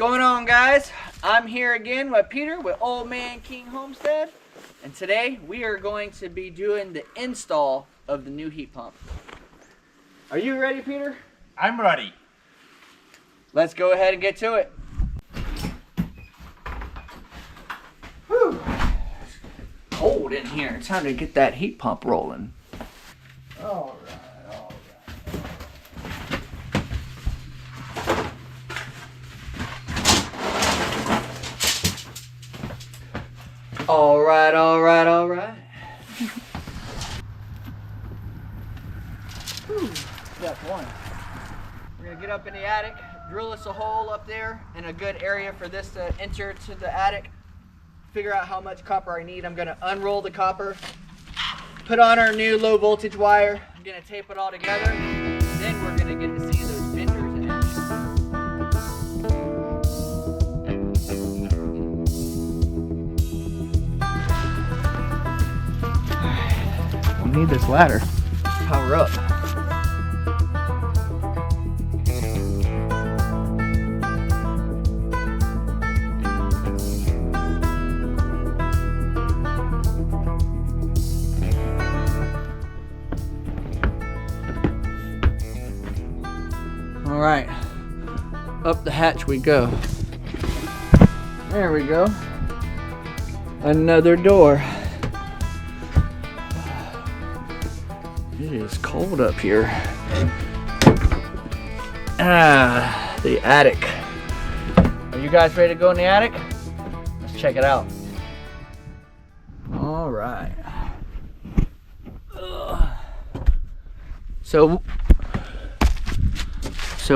going on, guys? I'm here again with Peter with Old Man King Homestead, and today we are going to be doing the install of the new heat pump. Are you ready, Peter? I'm ready. Let's go ahead and get to it. Whew. It's cold in here. It's time to get that heat pump rolling. All right. All right. Step one. We're gonna get up in the attic, drill us a hole up there in a good area for this to enter to the attic. Figure out how much copper I need. I'm gonna unroll the copper, put on our new low voltage wire. I'm gonna tape it all together. Then we're gonna get to see those benders in action. We need this ladder. Power up. All right, up the hatch we go. There we go. Another door. It is cold up here. The attic. Are you guys ready to go in the attic? Let's check it out. All right. So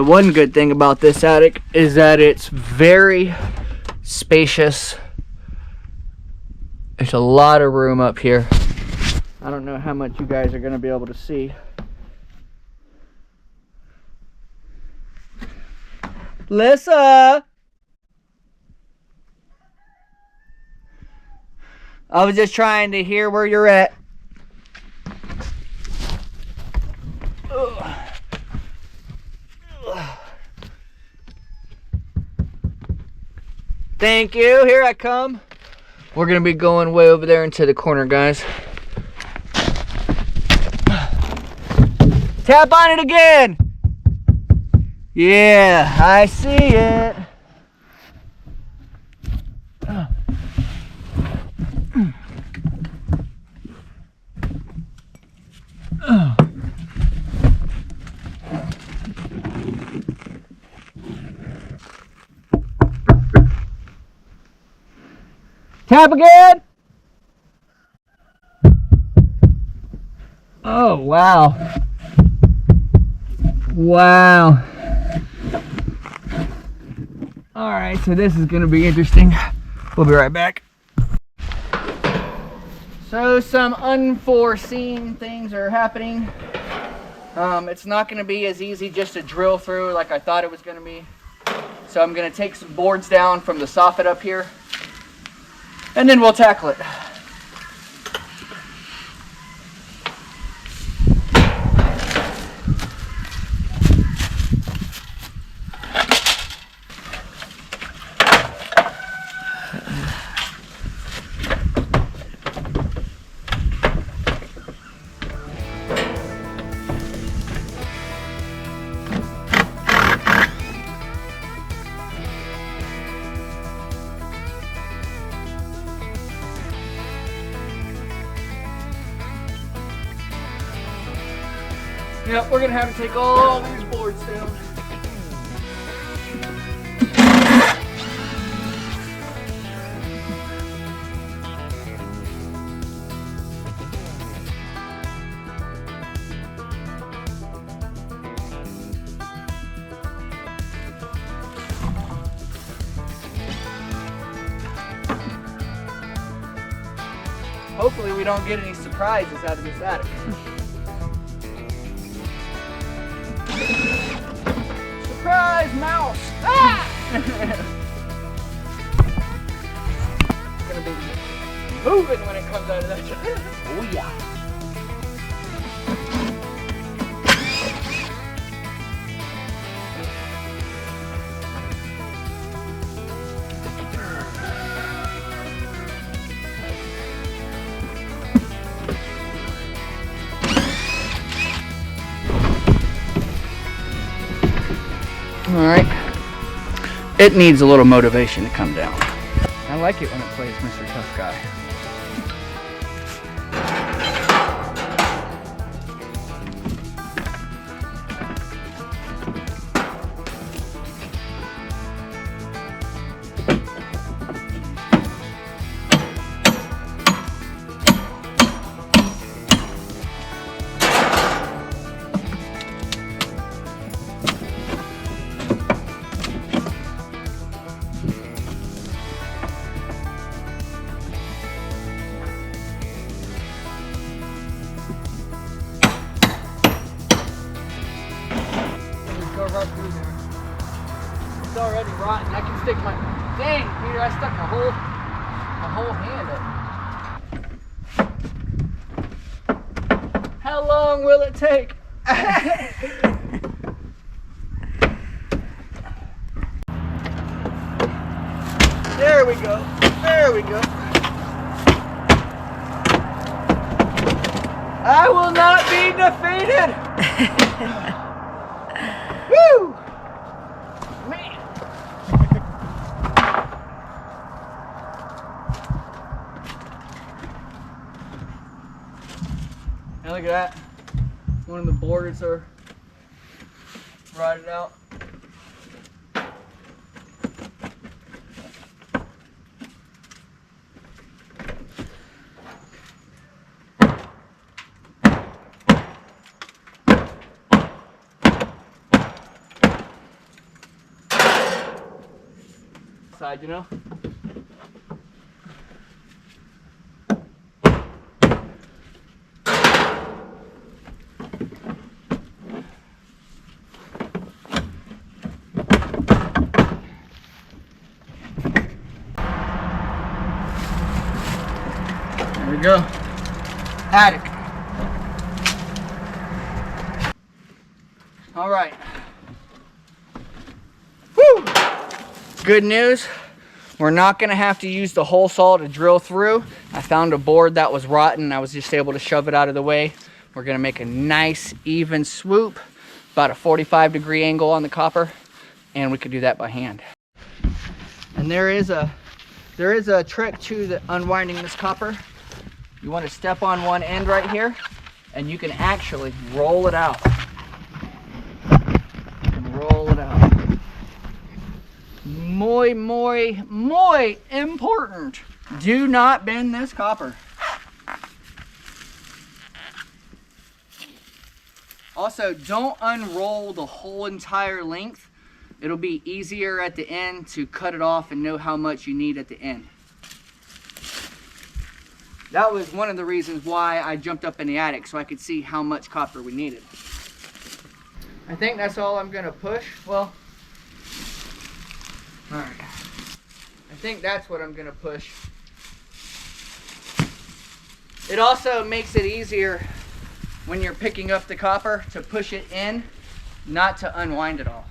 one good thing about this attic is that it's very spacious. There's a lot of room up here. I don't know how much you guys are going to be able to see. Lyssa! I was just trying to hear where you're at. Ugh. Thank you. Here I come. We're going to be going way over there into the corner, guys. Tap on it again. Yeah, I see it. Tap again. Oh, wow. Wow. All right, so this is going to be interesting. We'll be right back. So some unforeseen things are happening. It's not going to be as easy just to drill through like I thought it was going to be. So I'm going to take some boards down from the soffit up here, and then we'll tackle it. Yep, we're gonna have to take all these boards down. Hopefully we don't get any surprises out of this attic. Surprise mouse! Ah! It's gonna be moving when it comes out of that. Oh yeah. Alright. It needs a little motivation to come down. I like it when it plays Mr. Tough Guy. Right through there. It's already rotten. I can stick my dang, Peter, I stuck my whole hand up. How long will it take? There we go. There we go. I will not be defeated. Woo! Man! And look at that. One of the boards are rotted out. Side, you know. There we go. Attic. All right. Woo! Good news, we're not gonna have to use the hole saw to drill through. I found a board that was rotten. I was just able to shove it out of the way. We're gonna make a nice even swoop, about a 45-degree angle on the copper, and we could do that by hand. And there is a trick to the unwinding this copper. You want to step on one end right here, and you can actually roll it out. Roll it out. Muy important. Do not bend this copper. Also, don't unroll the whole entire length. It'll be easier at the end to cut it off and know how much you need at the end. That was one of the reasons why I jumped up in the attic, so I could see how much copper we needed. I think that's all I'm gonna push. Well, all right. I think that's what I'm gonna push. It also makes it easier when you're picking up the copper to push it in, not to unwind it all.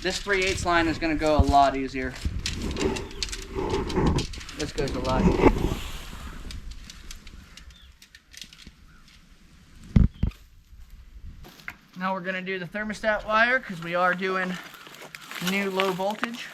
This 3/8 line is gonna go a lot easier. This goes a lot easier. Now we're gonna do the thermostat wire because we are doing new low voltage.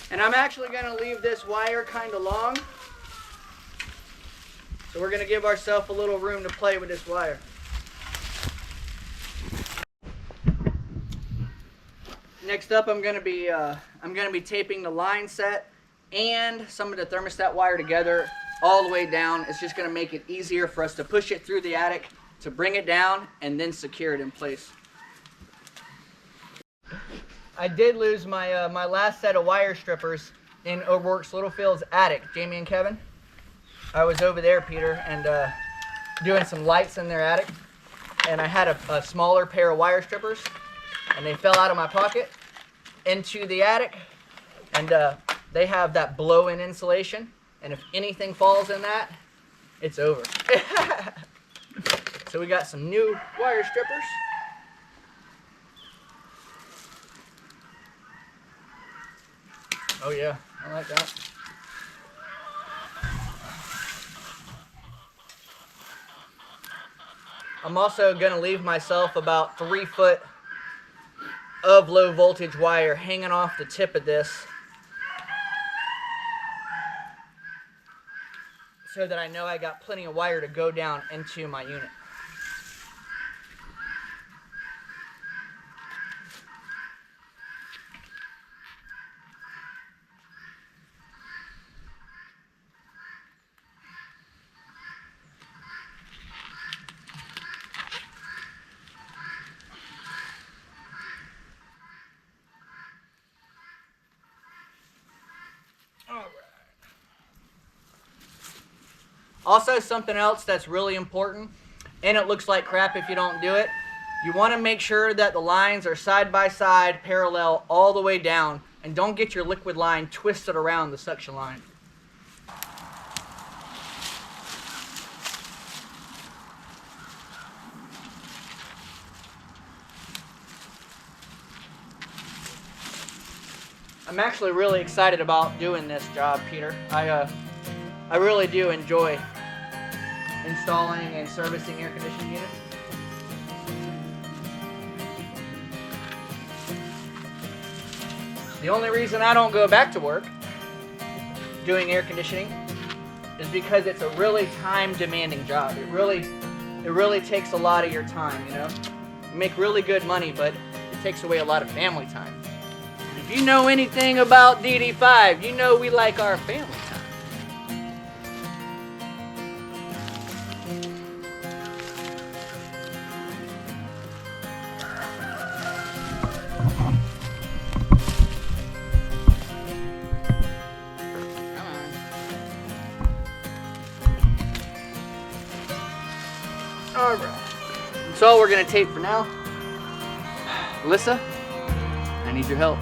And I'm actually gonna leave this wire kind of long. So we're gonna give ourselves a little room to play with this wire. Next up, I'm gonna be taping the line set and some of the thermostat wire together all the way down. It's just gonna make it easier for us to push it through the attic, to bring it down, and then secure it in place. I did lose my my last set of wire strippers in Overworks Littlefield's attic, Jamie and Kevin. I was over there, Peter, and doing some lights in their attic, and I had a smaller pair of wire strippers, and they fell out of my pocket into the attic, and they have that blow-in insulation, and if anything falls in that, it's over. So we got some new wire strippers, Oh yeah, I like that. I'm also gonna leave myself about 3 foot of low voltage wire hanging off the tip of this so that I know I got plenty of wire to go down into my unit. Also, something else that's really important, and it looks like crap if you don't do it, you want to make sure that the lines are side by side, parallel all the way down, and don't get your liquid line twisted around the suction line. I'm actually really excited about doing this job, Peter. I really do enjoy installing and servicing air conditioning units. The only reason I don't go back to work doing air conditioning is because it's a really time-demanding job. It really takes a lot of your time, you know? You make really good money, but it takes away a lot of family time. If you know anything about DD5, you know we like our family time. All right. That's all we're gonna tape for now. Lyssa, I need your help.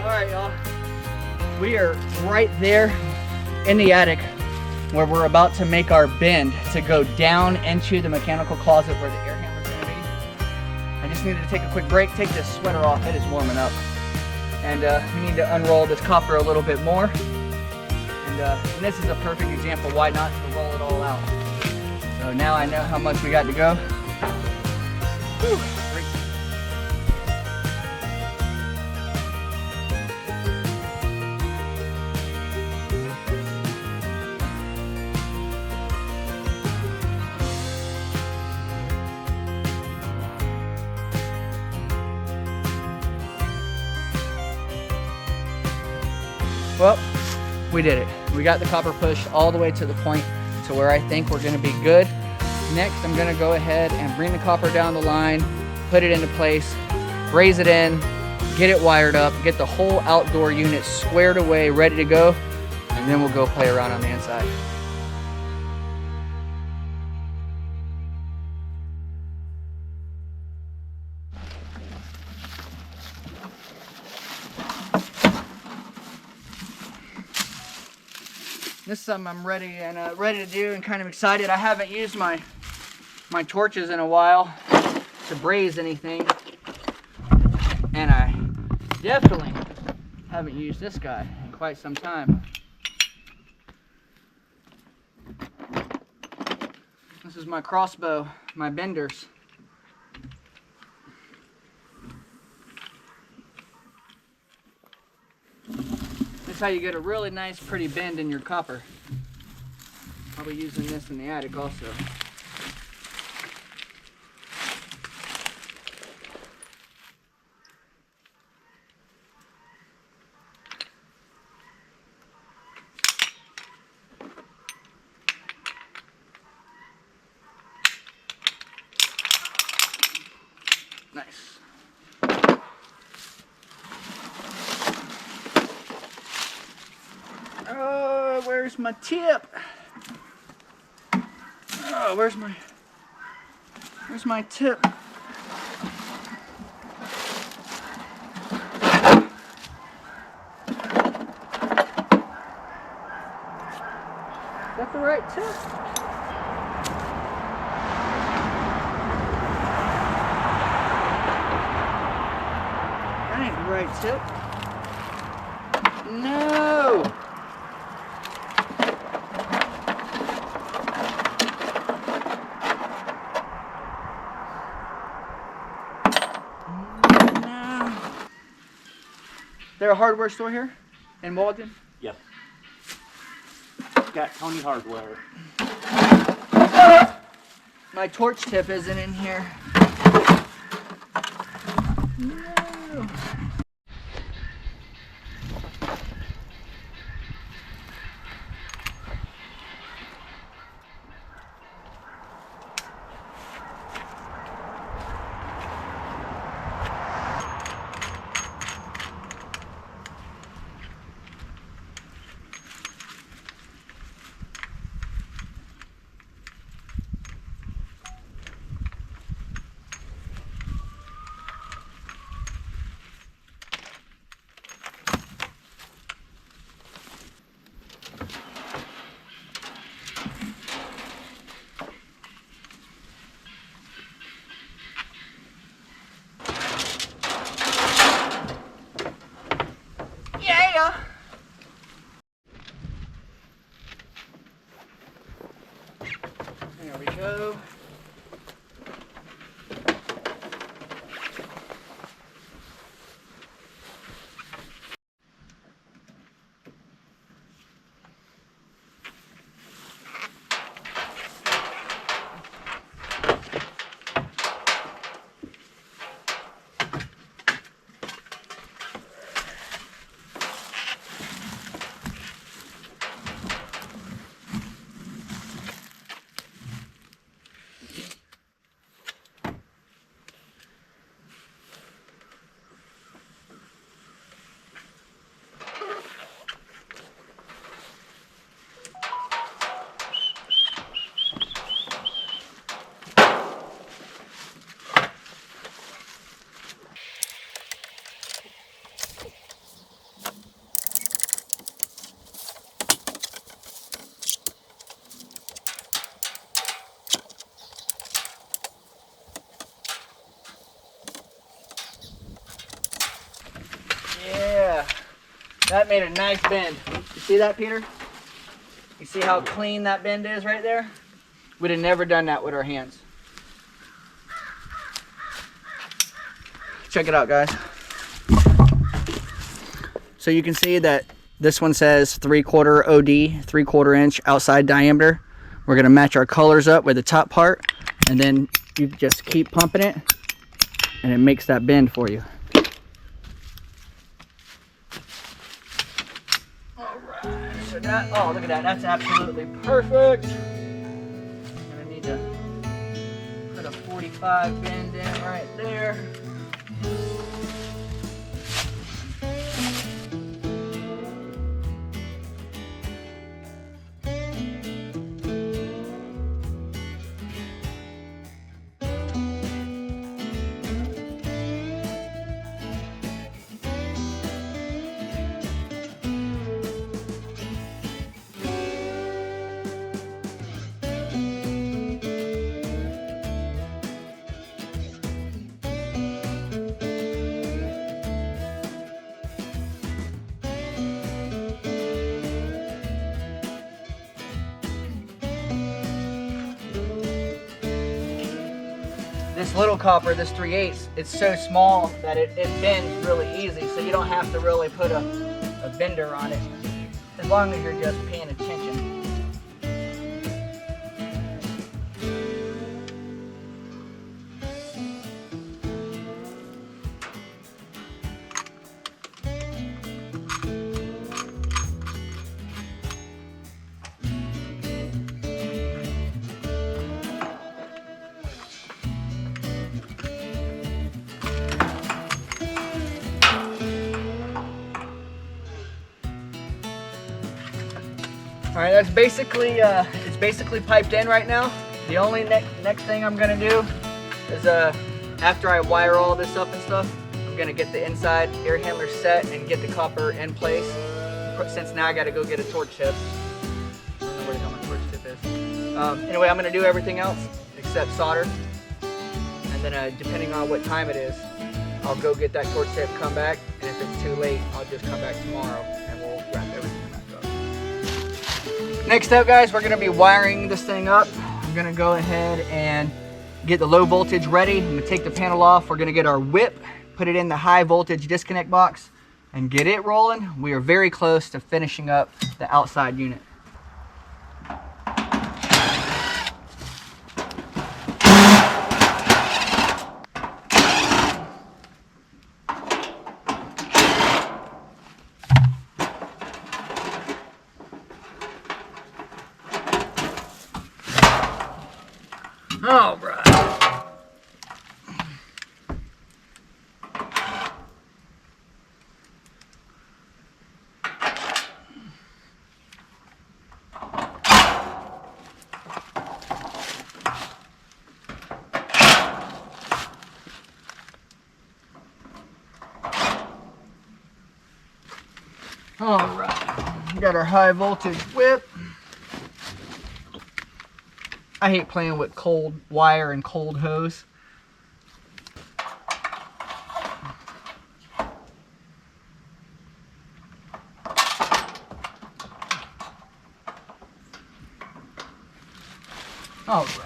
Alright, y'all. We are right there in the attic where we're about to make our bend to go down into the mechanical closet where the air hammer is going to be. I just needed to take a quick break, take this sweater off. It is warming up. And we need to unroll this copper a little bit more. And this is a perfect example why not to roll it all out. So now I know how much we got to go. Whew. Well, we did it. We got the copper pushed all the way to the point to where I think we're gonna be good. Next, I'm gonna go ahead and bring the copper down the line, put it into place, raise it in, get it wired up, get the whole outdoor unit squared away, ready to go, and then we'll go play around on the inside. This is something I'm ready to do and kind of excited. I haven't used my torches in a while to braise anything, and I definitely haven't used this guy in quite some time. This is my crossbow, my benders. This is how you get a really nice, pretty bend in your copper. I'll be using this in the attic also. Nice. Oh, where's my tip? Oh, where's my tip? Is that the right tip? That ain't the right tip. No! Is there a hardware store here in Walden? Yes. Got Tony Hardware. My torch tip isn't in here. No. Yeah. There we go. Yeah, that made a nice bend. You see that, Peter? You see how clean that bend is right there? We'd have never done that with our hands. Check it out, guys. So you can see that this one says 3/4 OD, 3/4 inch outside diameter. We're gonna match our colors up with the top part, and then you just keep pumping it, and it makes that bend for you. So that, oh, look at that, that's absolutely perfect. I'm gonna need to put a 45 bend in right there. This little copper, this 3/8, it's so small that it bends really easy, so you don't have to really put a bender on it, as long as you're just paying attention. All right, that's basically it's basically piped in right now. The only next thing I'm gonna do is after I wire all this up and stuff, I'm gonna get the inside air handler set and get the copper in place. Since now I gotta go get a torch tip. I don't know where the hell my torch tip is. Anyway, I'm gonna do everything else except solder. And then depending on what time it is, I'll go get that torch tip, come back, and if it's too late, I'll just come back tomorrow and we'll wrap everything back up. Next up, guys, we're gonna be wiring this thing up. I'm gonna go ahead and get the low voltage ready. I'm gonna take the panel off. We're gonna get our whip, put it in the high voltage disconnect box, and get it rolling. We are very close to finishing up the outside unit. All right. All right, we got our high voltage whip. I hate playing with cold wire and cold hose. All right.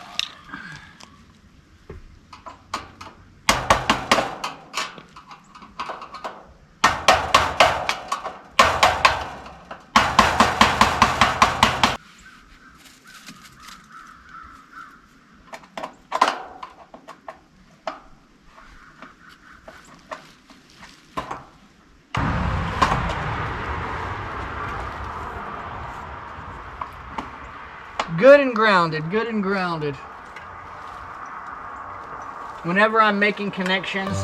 Good and grounded, good and grounded. Whenever I'm making connections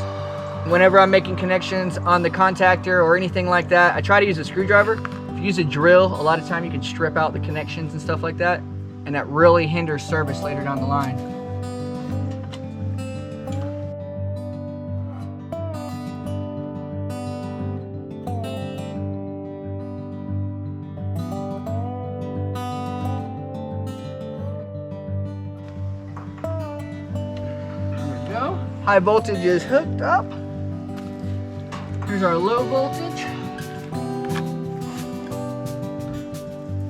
on the contactor or anything like that, I try to use a screwdriver. If you use a drill, a lot of time you can strip out the connections and stuff like that, and that really hinders service later down the line. High voltage is hooked up. Here's our low voltage.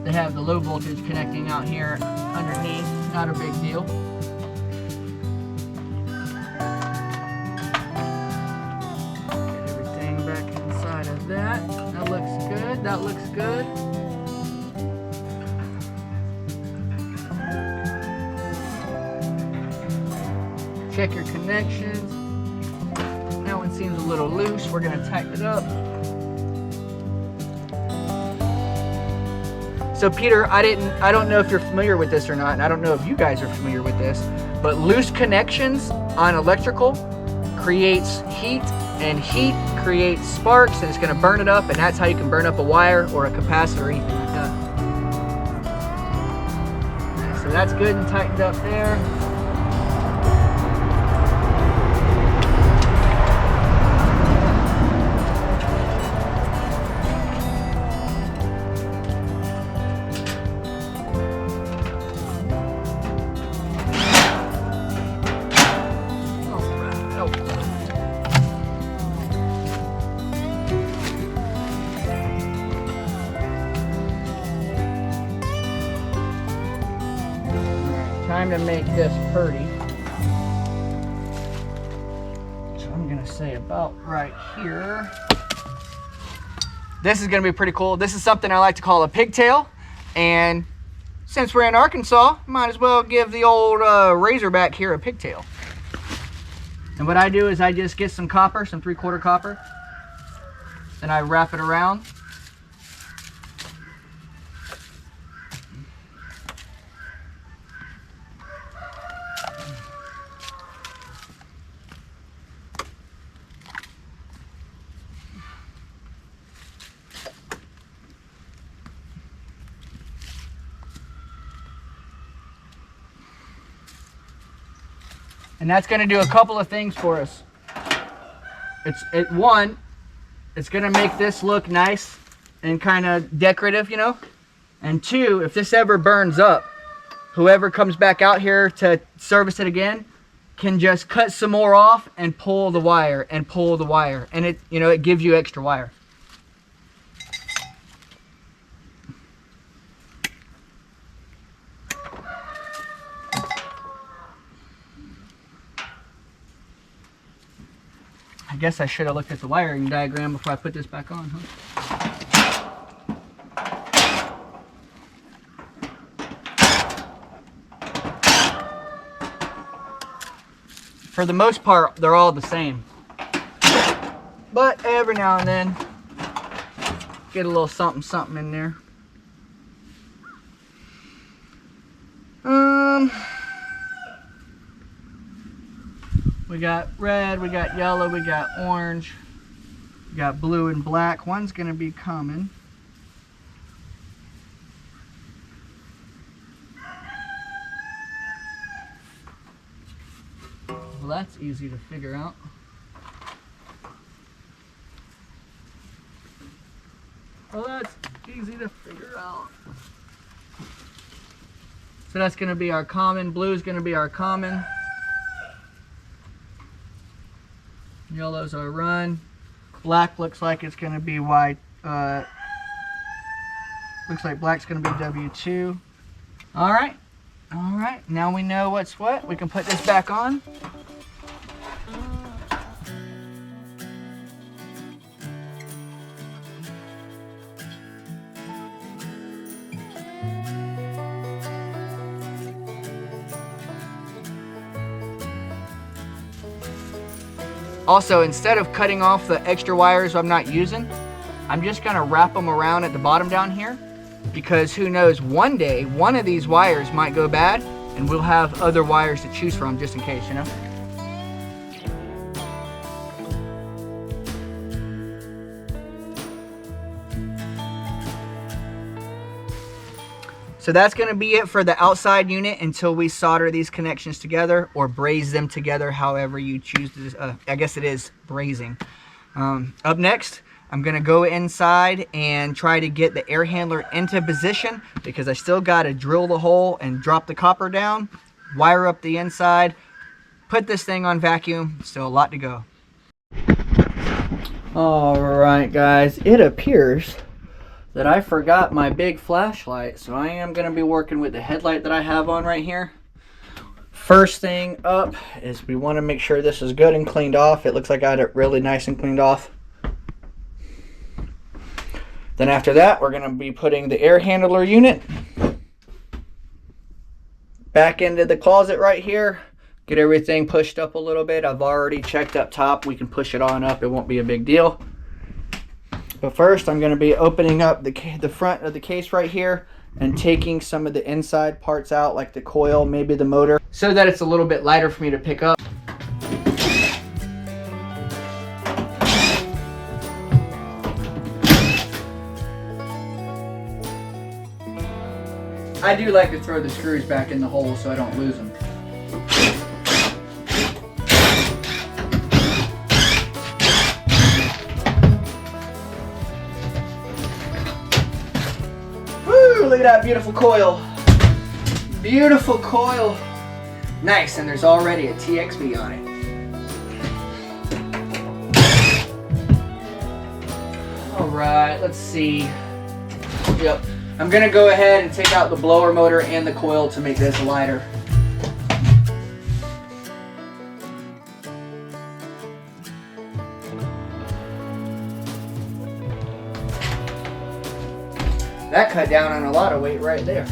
They have the low voltage connecting out here underneath, not a big deal. Get everything back inside of that. That looks good, that looks good. Check your connections. That one seems a little loose. We're gonna tighten it up. So Peter, I don't know if you're familiar with this or not, and I don't know if you guys are familiar with this, but loose connections on electrical creates heat, and heat creates sparks, and it's gonna burn it up, and that's how you can burn up a wire or a capacitor or anything like that. So that's good and tightened up there. Time to make this pretty. So I'm gonna say about right here. This is gonna be pretty cool. This is something I like to call a pigtail, and since we're in Arkansas, might as well give the old Razorback here a pigtail. And what I do is I just get some copper, some 3/4 copper, and I wrap it around. And that's going to do a couple of things for us. One, it's going to make this look nice and kind of decorative, you know. And two, if this ever burns up, whoever comes back out here to service it again can just cut some more off and pull the wire and pull the wire. And it, you know, it gives you extra wire. I guess I should have looked at the wiring diagram before I put this back on, huh? For the most part, they're all the same. But every now and then, get a little something something in there. We got red, we got yellow, we got orange, we got blue and black. One's gonna be common. Well, that's easy to figure out. Well, that's easy to figure out. So that's gonna be our common. Blue is gonna be our common. Yellow's our run. Black looks like it's going to be white. Looks like black's going to be W2. All right. All right. Now we know what's what. We can put this back on. Also, instead of cutting off the extra wires I'm not using, I'm just gonna wrap them around at the bottom down here, because who knows, one day, one of these wires might go bad and we'll have other wires to choose from just in case, you know? So that's going to be it for the outside unit until we solder these connections together or braze them together, however you choose to, I guess it is brazing. Up next, I'm going to go inside and try to get the air handler into position, because I still got to drill the hole and drop the copper down, wire up the inside, put this thing on vacuum. Still a lot to go. All right, guys, it appears that I forgot my big flashlight, so I am going to be working with the headlight that I have on right here. First thing up is we want to make sure this is good and cleaned off. It looks like I had it really nice and cleaned off. Then after that, we're going to be putting the air handler unit back into the closet right here. Get everything pushed up a little bit. I've already checked up top. We can push it on up. It won't be a big deal. But first, I'm going to be opening up the front of the case right here and taking some of the inside parts out, like the coil, maybe the motor, so that it's a little bit lighter for me to pick up. I do like to throw the screws back in the hole so I don't lose them. Look at that beautiful coil. Beautiful coil. Nice, and there's already a TXV on it. Alright, let's see. Yep. I'm going to go ahead and take out the blower motor and the coil to make this lighter. That cut down on a lot of weight right there.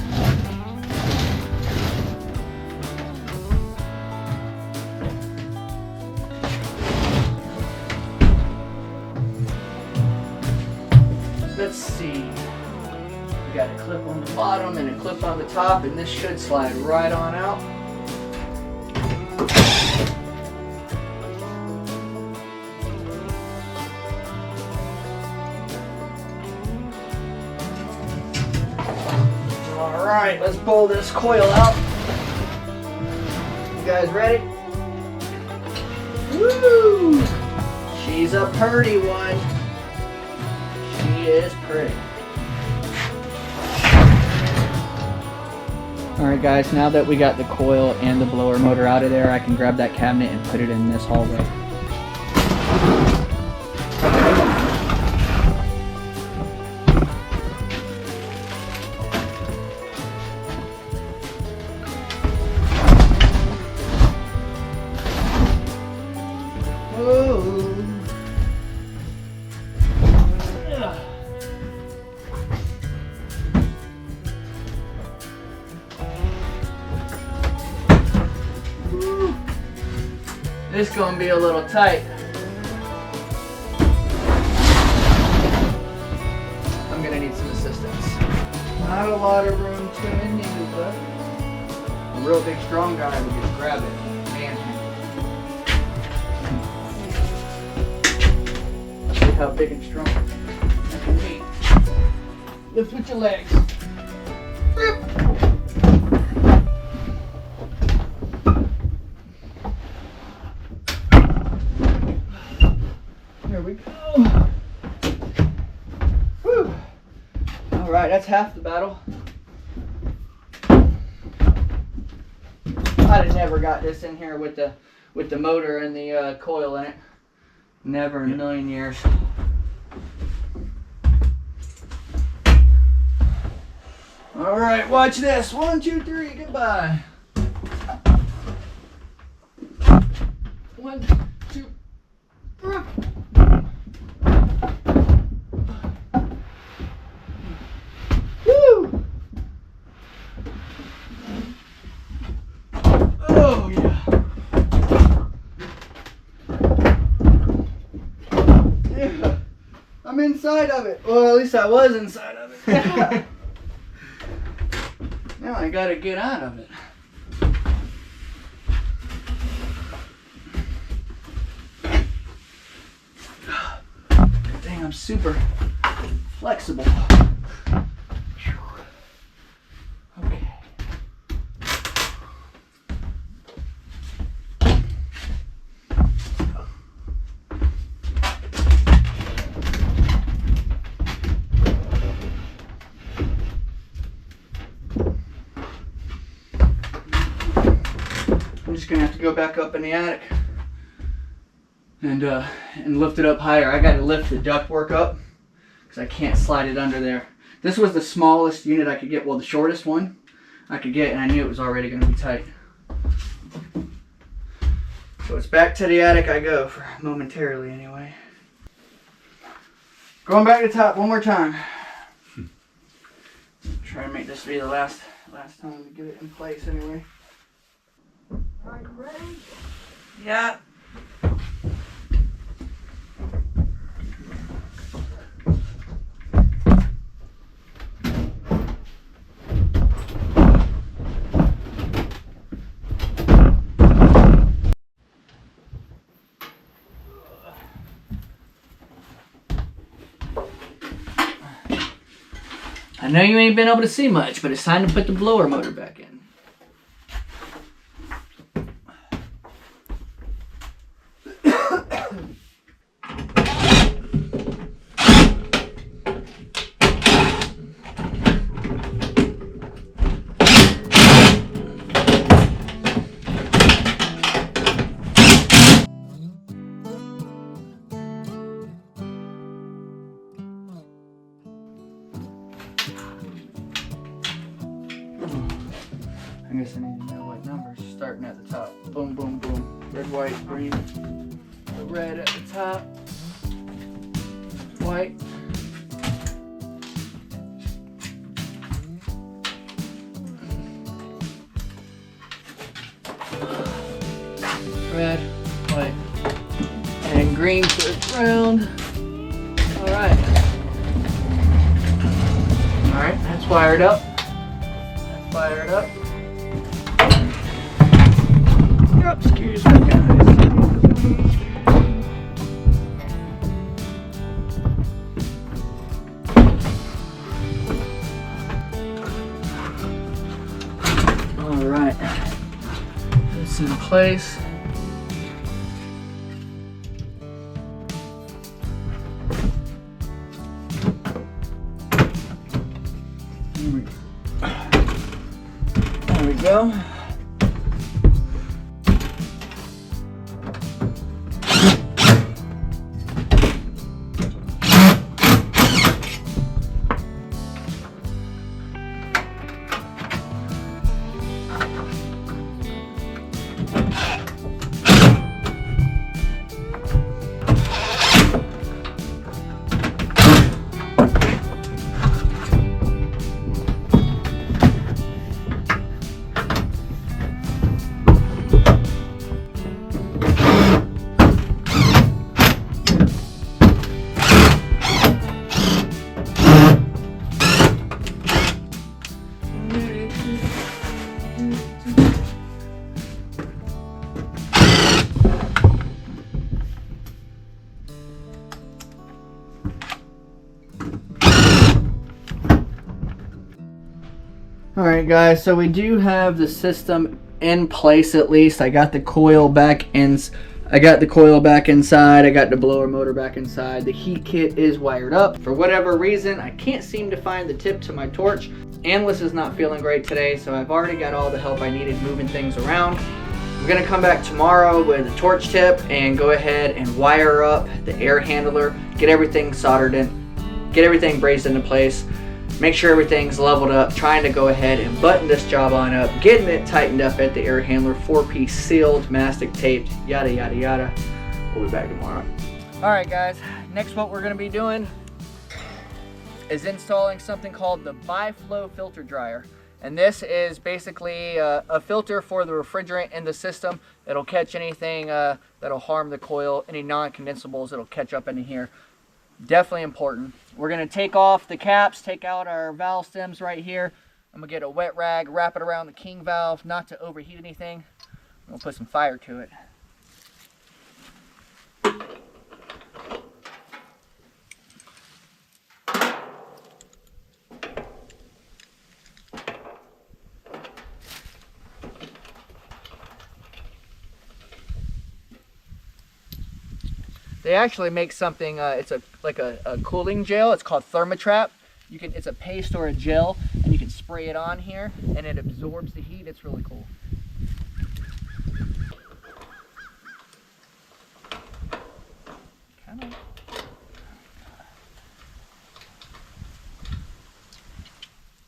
Let's see. We got a clip on the bottom and a clip on the top, and this should slide right on out. Alright, let's pull this coil out. You guys ready? Woo! She's a pretty one. She is pretty. Alright guys, now that we got the coil and the blower motor out of there, I can grab that cabinet and put it in this hallway. This is gonna be a little tight. I'm gonna need some assistance. Not a lot of room to maneuver, but a real big strong guy would just grab it. Man. See how big and strong I can be. Lift with your legs. There we go. Whew. All right, that's half the battle. I'd have never got this in here with the motor and the coil in it. Never in a million years. All right, watch this. 1, 2, 3, goodbye. 1, 2, 3. Woo! Oh yeah. Yeah. I'm inside of it. Well, at least I was inside of it. Now I gotta get out of it. Good thing I'm super flexible. Okay. I'm just gonna have to go back up in the attic and lift it up higher. I got to lift the ductwork up because I can't slide it under there. This was the smallest unit I could get, well, the shortest one I could get, and I knew it was already going to be tight. So it's back to the attic I go, for momentarily anyway. Going back to the top one more time. Try and make this be the last time to get it in place anyway. Are you ready? Yeah. I know you ain't been able to see much, but it's time to put the blower motor back in. I guess I need to know what numbers, starting at the top. Boom, boom, boom. Red, white, green. The red at the top. White. Red, white, and green for the ground. Alright. Alright, that's wired up. That's wired up. Excuse me, guys. All right, it's in place. go. Alright guys, so we do have the system in place at least. I got the coil back inside, I got the blower motor back inside. The heat kit is wired up. For whatever reason, I can't seem to find the tip to my torch. Analyst is not feeling great today, so I've already got all the help I needed moving things around. I'm gonna come back tomorrow with a torch tip and go ahead and wire up the air handler, get everything soldered in, get everything braced into place. Make sure everything's leveled up, trying to go ahead and button this job on up, getting it tightened up at the air handler, 4-piece sealed, mastic taped, yada yada yada. We'll be back tomorrow. Alright guys, next what we're going to be doing is installing something called the bi-flow filter dryer. And this is basically a filter for the refrigerant in the system. It'll catch anything that'll harm the coil, any non-condensables, it'll catch up into here. Definitely important. We're going to take off the caps, take out our valve stems right here. I'm going to get a wet rag, wrap it around the king valve, not to overheat anything. I'm going to put some fire to it. They actually make something, it's like a cooling gel. It's called Thermotrap. It's a paste or a gel, and you can spray it on here, and it absorbs the heat. It's really cool. All right.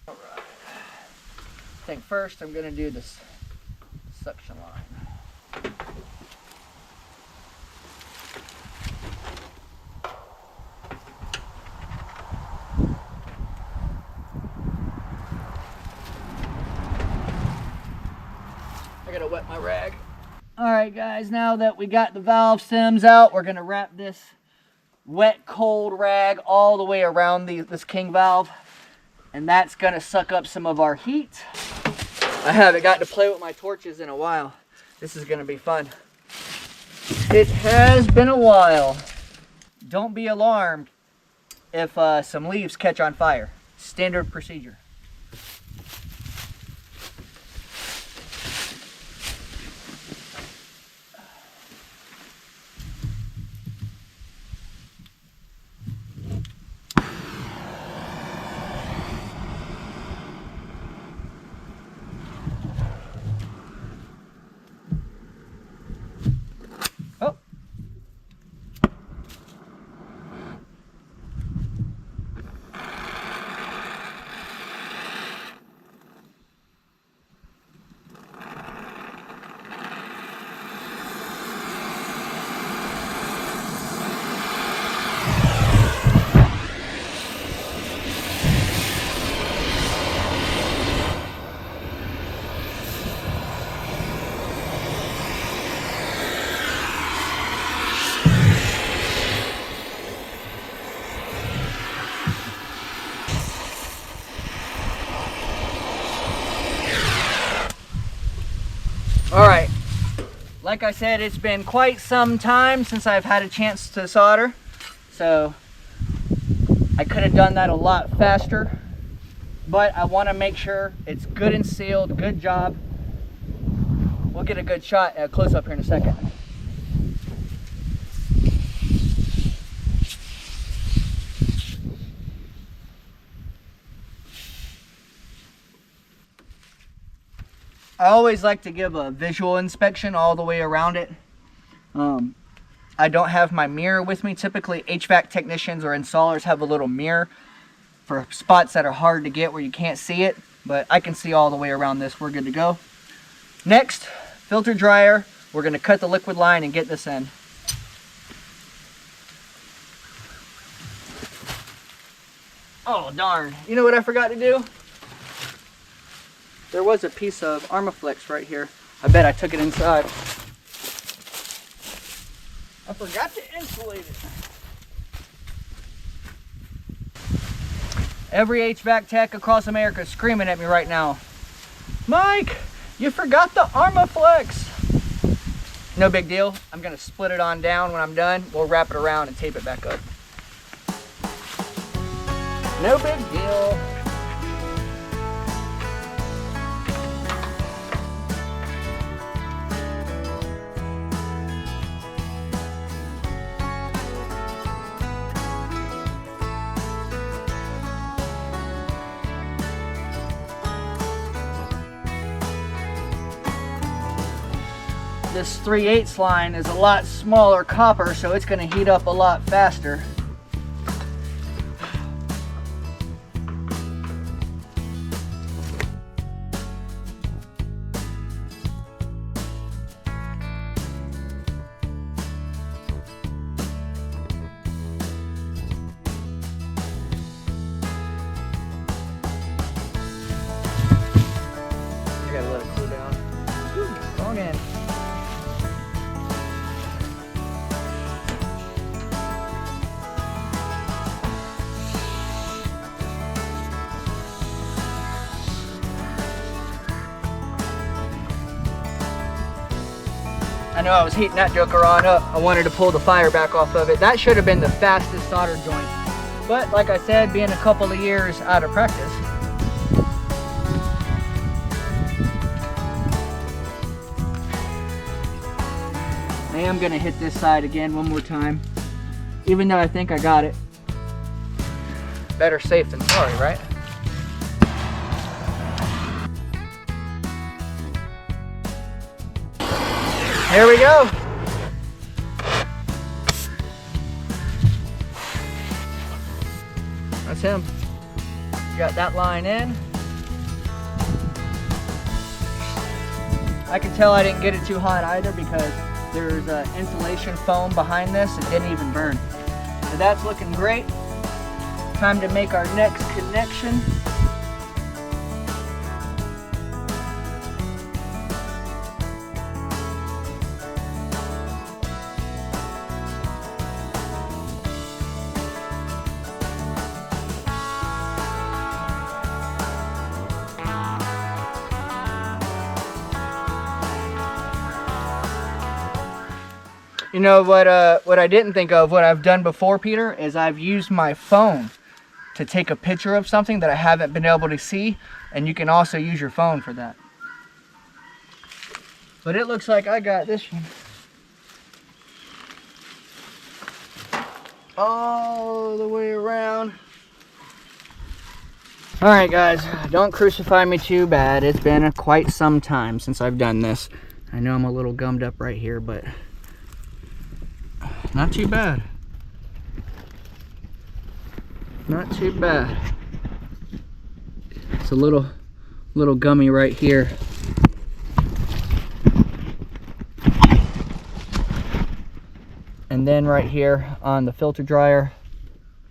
I think first I'm going to do this suction line. Gotta wet my rag. Alright guys, now that we got the valve stems out, we're gonna wrap this wet cold rag all the way around this king valve, and that's gonna suck up some of our heat. I haven't gotten to play with my torches in a while. This is gonna be fun. It has been a while. Don't be alarmed if some leaves catch on fire. Standard procedure. Alright, like I said, it's been quite some time since I've had a chance to solder, so I could have done that a lot faster, but I want to make sure it's good and sealed. Good job. We'll get a good shot at close up here in a second. I always like to give a visual inspection all the way around it. I don't have my mirror with me. Typically HVAC technicians or installers have a little mirror for spots that are hard to get where you can't see it, but I can see all the way around this. We're good to go. Next, filter dryer. We're going to cut the liquid line and get this in. Oh darn, you know what I forgot to do? There was a piece of Armaflex right here. I bet I took it inside. I forgot to insulate it. Every HVAC tech across America is screaming at me right now. Mike, you forgot the Armaflex. No big deal. I'm gonna split it on down when I'm done. We'll wrap it around and tape it back up. No big deal. This 3/8 line is a lot smaller copper, so it's going to heat up a lot faster. I gotta let it cool down. Ooh, wrong end. I know I was heating that joker on up. I wanted to pull the fire back off of it. That should have been the fastest solder joint. But like I said, being a couple of years out of practice, I am gonna hit this side again one more time. Even though I think I got it. Better safe than sorry, right? There we go. That's him. Got that line in. I can tell I didn't get it too hot either because there's insulation foam behind this. It didn't even burn. So that's looking great. Time to make our next connection. You know what I didn't think of, what I've done before, Peter, is I've used my phone to take a picture of something that I haven't been able to see, and you can also use your phone for that. But it looks like I got this one all the way around. Alright guys, don't crucify me too bad. It's been quite some time since I've done this. I know I'm a little gummed up right here, but not too bad. Not too bad. It's a little gummy right here. And then right here on the filter dryer,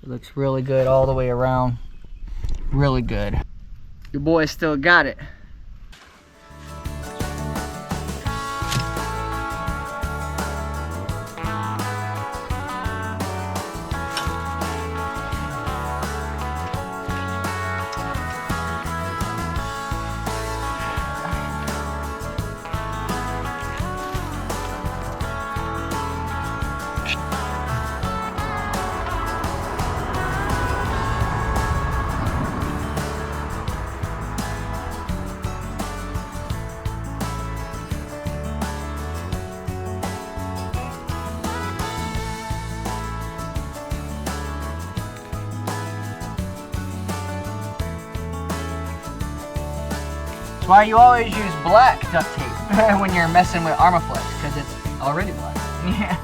it looks really good all the way around. Really good. Your boy still got it. That's why you always use black duct tape when you're messing with Armaflex, because it's already black. Yeah.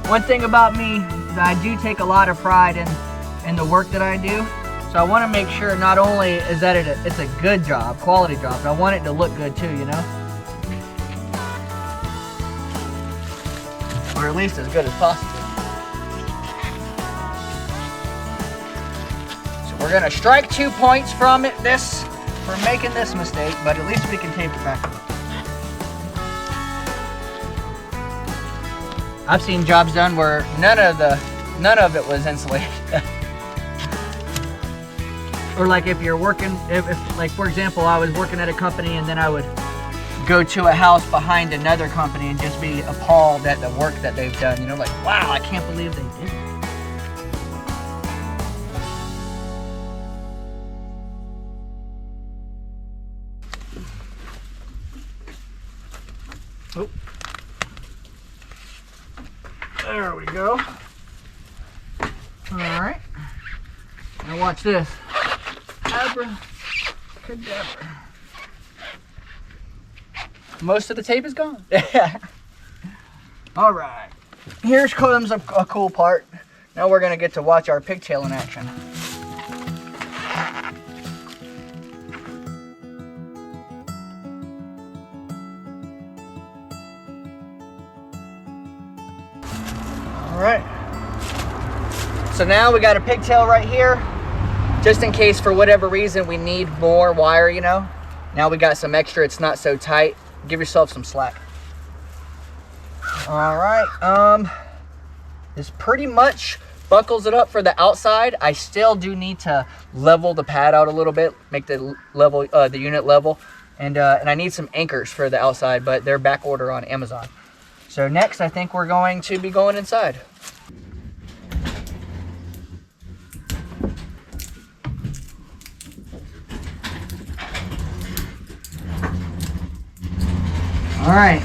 One thing about me is I do take a lot of pride in the work that I do. So I want to make sure not only is that it's a good job, quality job, but I want it to look good too, you know? Or at least as good as possible. So we're gonna strike 2 points from for making this mistake, but at least we can tape it back up. I've seen jobs done where none of it was insulated. Or like if you're working, if like for example, I was working at a company and then I would go to a house behind another company and just be appalled at the work that they've done. You know, like, wow, I can't believe they did it. Oh. There we go. All right. Now watch this. Abracadabra. Most of the tape is gone. All right. Here comes a cool part. Now we're gonna get to watch our pigtail in action. All right. So now we got a pigtail right here. Just in case for whatever reason we need more wire, you know. Now we got some extra, it's not so tight. Give yourself some slack. All right, this pretty much buckles it up for the outside. I still do need to level the pad out a little bit, make the level, the unit level. And I need some anchors for the outside, but they're back order on Amazon. So next, I think we're going to be going inside. All right,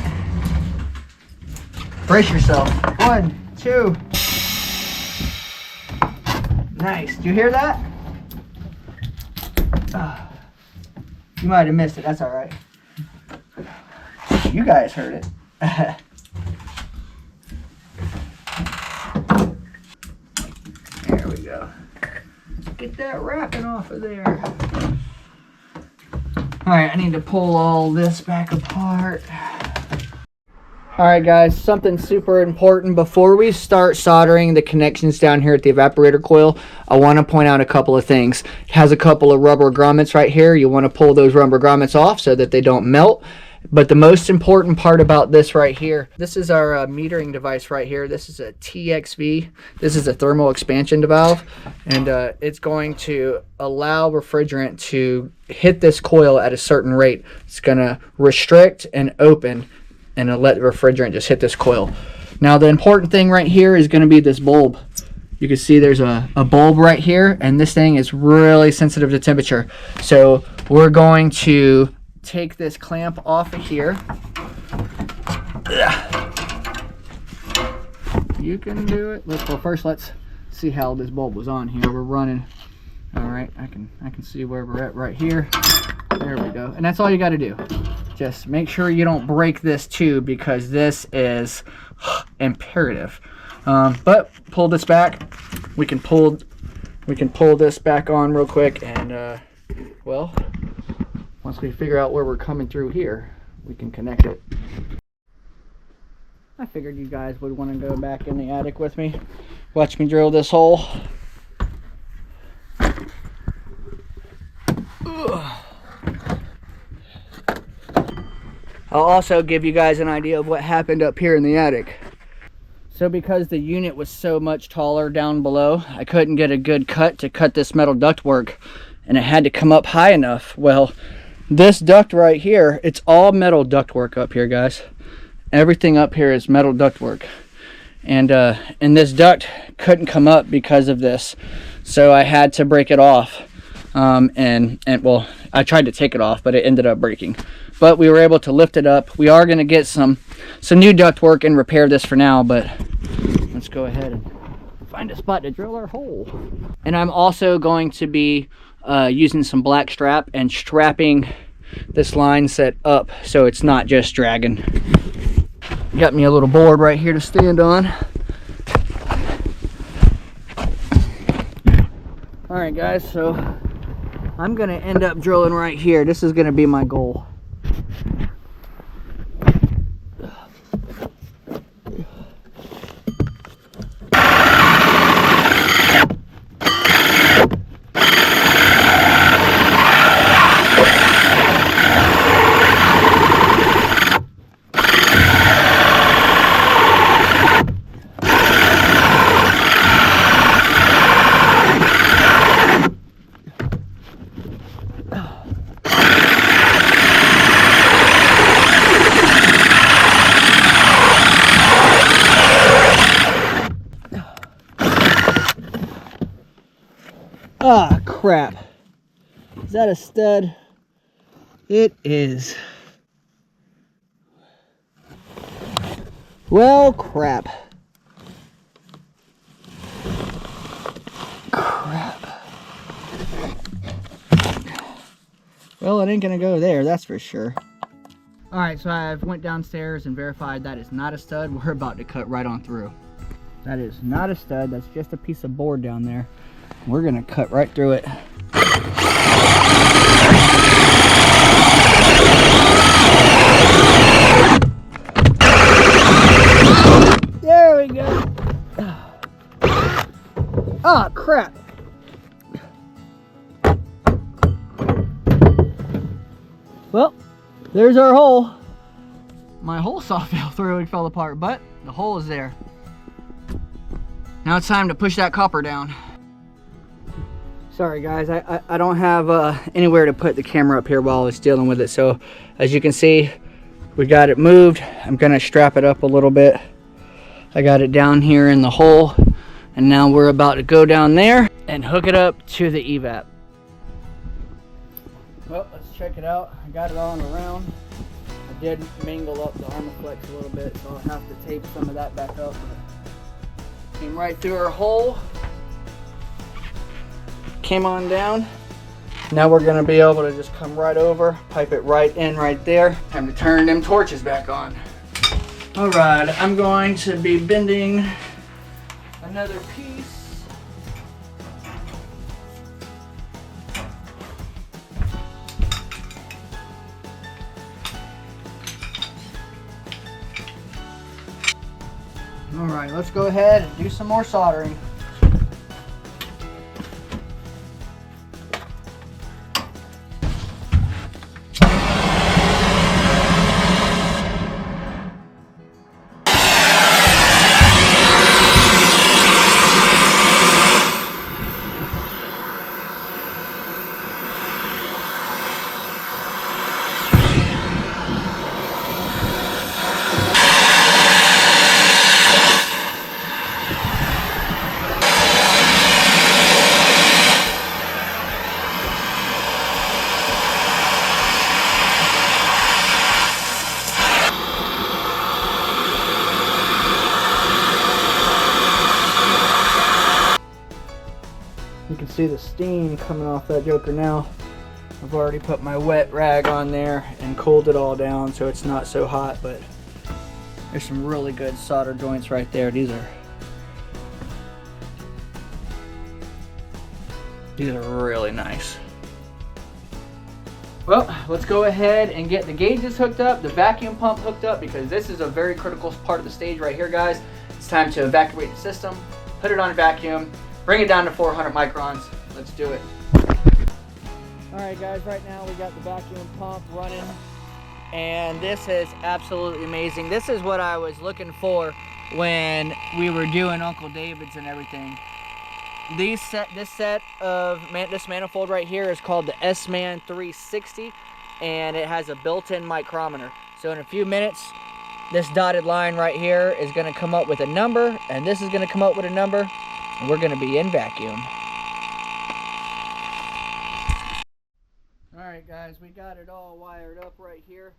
brace yourself. 1, 2. Nice. Do you hear that? You might have missed it. That's all right. You guys heard it. There we go. Get that wrapping off of there. All right, I need to pull all this back apart. All right, guys, something super important. Before we start soldering the connections down here at the evaporator coil, I want to point out a couple of things. It has a couple of rubber grommets right here. You want to pull those rubber grommets off so that they don't melt. But the most important part about this right here, this is our metering device right here. This is a TXV. This is a thermal expansion valve, and it's going to allow refrigerant to hit this coil at a certain rate. It's going to restrict and open and it'll let the refrigerant just hit this coil. Now the important thing right here is going to be this bulb. You can see there's a bulb right here, and this thing is really sensitive to temperature. So we're going to take this clamp off of here. You can do it. Well, first let's see how this bulb was on here. We're running. All right, I can see where we're at right here. There we go. And that's all you got to do. Just make sure you don't break this tube, because this is imperative. But pull this back. We can pull this back on real quick, and well, once we figure out where we're coming through here, we can connect it. I figured you guys would want to go back in the attic with me. Watch me drill this hole. I'll also give you guys an idea of what happened up here in the attic. So because the unit was so much taller down below, I couldn't get a good cut to cut this metal ductwork, and it had to come up high enough. Well, this duct right here, it's all metal ductwork up here, guys. Everything up here is metal ductwork. And this duct couldn't come up because of this. So I had to break it off. And well, I tried to take it off, but it ended up breaking. But we were able to lift it up. We are going to get some new ductwork and repair this for now, but let's go ahead and find a spot to drill our hole. And I'm also going to be using some black strap and strapping this line set up so it's not just dragging. Got me a little board right here to stand on. All right guys, so I'm gonna end up drilling right here. This is gonna be my goal. Ah, crap. Is that a stud? It is. Well, crap. Well, it ain't gonna go there, that's for sure. All right, so I've went downstairs and verified that is not a stud. We're about to cut right on through. That is not a stud, that's just a piece of board down there. We're gonna cut right through it. There we go. Oh, crap. Well, there's our hole. My hole saw fell through and fell apart, but the hole is there. Now it's time to push that copper down. Sorry guys, I don't have anywhere to put the camera up here while I was dealing with it. So as you can see, we got it moved. I'm gonna strap it up a little bit. I got it down here in the hole, and now we're about to go down there and hook it up to the evap. Well, let's check it out. I got it on around. I did mingle up the Armaflex a little bit, so I'll have to tape some of that back up. But came right through our hole. Came on down. Now we're gonna be able to just come right over, pipe it right in right there. Time to turn them torches back on. All right, I'm going to be bending another piece. All right, let's go ahead and do some more soldering. You can see the steam coming off that joker now. I've already put my wet rag on there and cooled it all down so it's not so hot, but there's some really good solder joints right there. These are really nice. Well, let's go ahead and get the gauges hooked up, the vacuum pump hooked up, because this is a very critical part of the stage right here, guys. It's time to evacuate the system, put it on a vacuum, bring it down to 400 microns. Let's do it. All right, guys, right now we got the vacuum pump running, and this is absolutely amazing. This is what I was looking for when we were doing Uncle David's and everything. This manifold right here is called the S-Man 360, and it has a built-in micrometer. So in a few minutes, this dotted line right here is going to come up with a number, and this is going to come up with a number, and we're going to be in vacuum. Alright guys, we got it all wired up right here.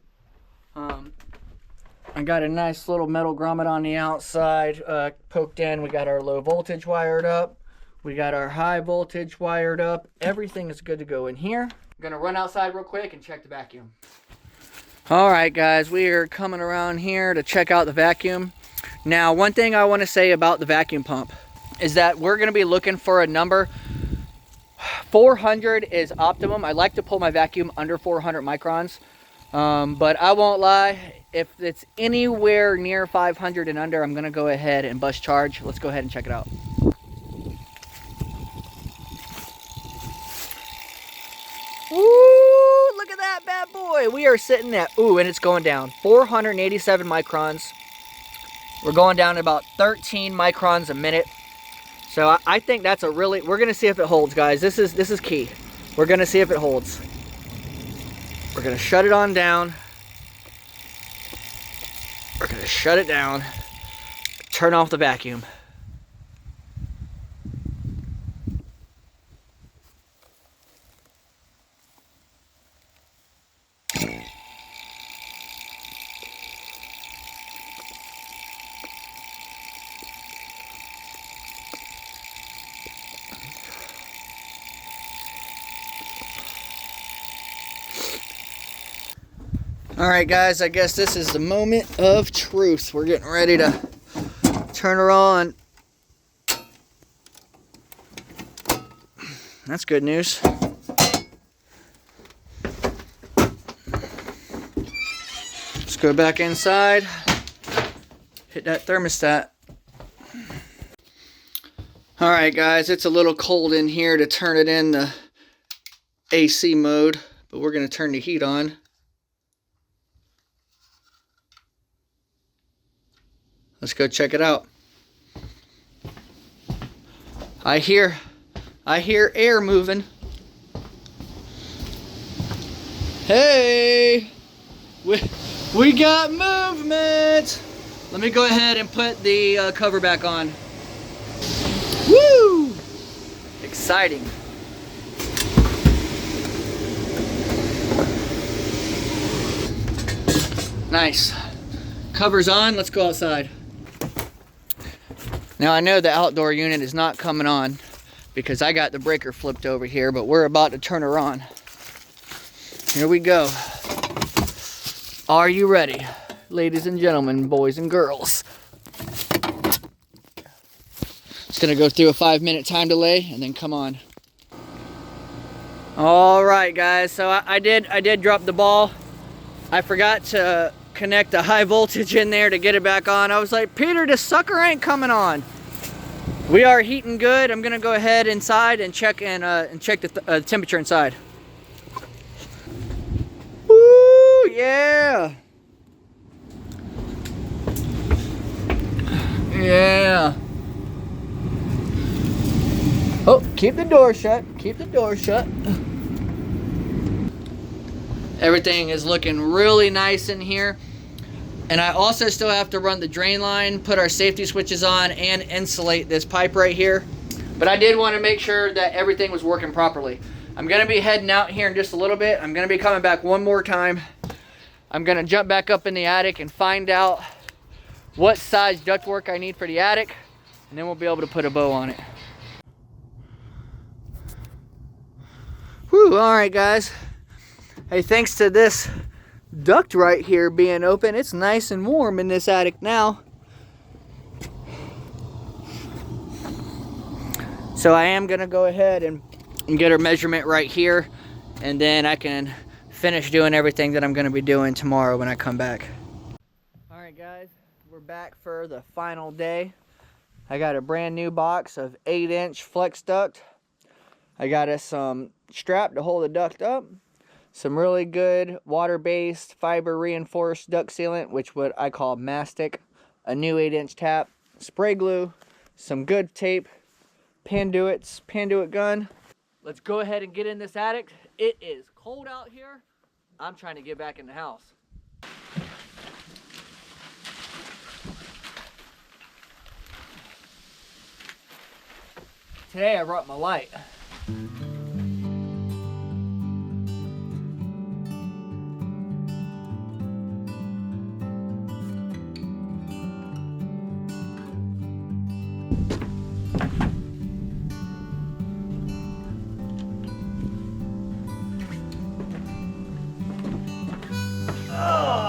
I got a nice little metal grommet on the outside poked in. We got our low voltage wired up. We got our high voltage wired up. Everything is good to go in here. I'm gonna run outside real quick and check the vacuum. All right, guys, we are coming around here to check out the vacuum. Now, one thing I want to say about the vacuum pump is that we're gonna be looking for a number. 400 is optimum. I like to pull my vacuum under 400 microns. But I won't lie, if it's anywhere near 500 and under, I'm gonna go ahead and bust charge. Let's go ahead and check it out. Woo, look at that bad boy. We are sitting at, ooh, and it's going down, 487 microns. We're going down about 13 microns a minute. So I think that's a really, we're gonna see if it holds, guys. This is key. We're gonna see if it holds. We're gonna shut it on down. We're gonna shut it down. Turn off the vacuum. All right, guys, I guess this is the moment of truth. We're getting ready to turn her on. That's good news. Let's go back inside. Hit that thermostat. All right, guys, it's a little cold in here to turn it in the AC mode, but we're going to turn the heat on. Let's go check it out. I hear air moving. Hey, we got movement. Let me go ahead and put the cover back on. Woo! Exciting. Nice. Cover's on. Let's go outside. Now I know the outdoor unit is not coming on because I got the breaker flipped over here, but we're about to turn her on. Here we go. Are you ready, ladies and gentlemen, boys and girls? It's gonna go through a 5-minute time delay and then come on. All right, guys, so I did drop the ball. I forgot to connect the high voltage in there to get it back on. I was like, Peter, this sucker ain't coming on. We are heating good. I'm gonna go ahead inside and check the temperature inside. Woo, yeah. Yeah. Oh, keep the door shut. Keep the door shut. Everything is looking really nice in here. And I also still have to run the drain line, put our safety switches on, and insulate this pipe right here. But I did want to make sure that everything was working properly. I'm going to be heading out here in just a little bit. I'm going to be coming back one more time. I'm going to jump back up in the attic and find out what size ductwork I need for the attic. And then we'll be able to put a bow on it. Whew, all right, guys. Hey, thanks to this duct right here being open, it's nice and warm in this attic now. So I am gonna go ahead and get her measurement right here, and then I can finish doing everything that I'm gonna be doing tomorrow when I come back. All right, guys, we're back for the final day. I got a brand new box of 8-inch flex duct. I got us some strap to hold the duct up. Some really good water-based fiber reinforced duct sealant, which what I call mastic, a new 8-inch tap, spray glue, some good tape, panduit gun. Let's go ahead and get in this attic. It is cold out here. I'm trying to get back in the house. Today I brought my light.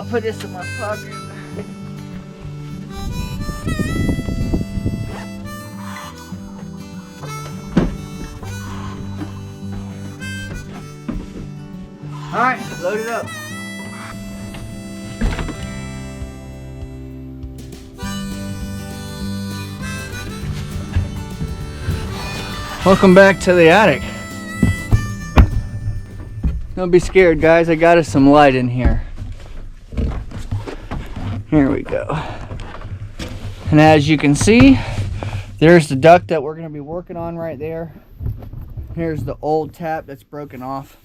put this in my pocket. All right, load it up. Welcome back to the attic. Don't be scared, guys. I got us some light in here. Here we go. And as you can see, there's the duct that we're going to be working on right there. Here's the old tap that's broken off.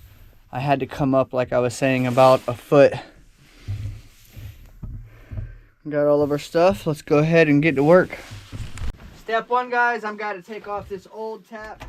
I had to come up, like I was saying, about a foot. Got all of our stuff. Let's go ahead and get to work. Step one, guys, I've got to take off this old tap.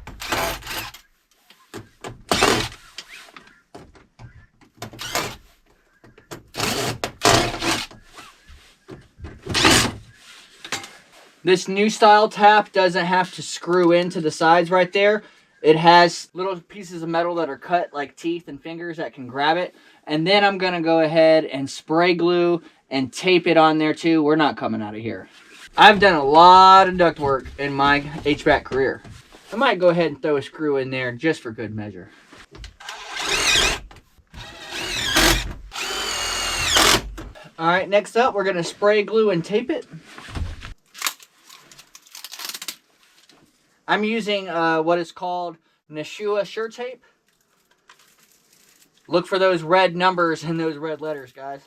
This new style tap doesn't have to screw into the sides right there. It has little pieces of metal that are cut like teeth and fingers that can grab it. And then I'm going to go ahead and spray glue and tape it on there too. We're not coming out of here. I've done a lot of duct work in my HVAC career. I might go ahead and throw a screw in there just for good measure. All right, next up, we're going to spray glue and tape it. I'm using what is called Nashua Sure Tape. Look for those red numbers and those red letters, guys.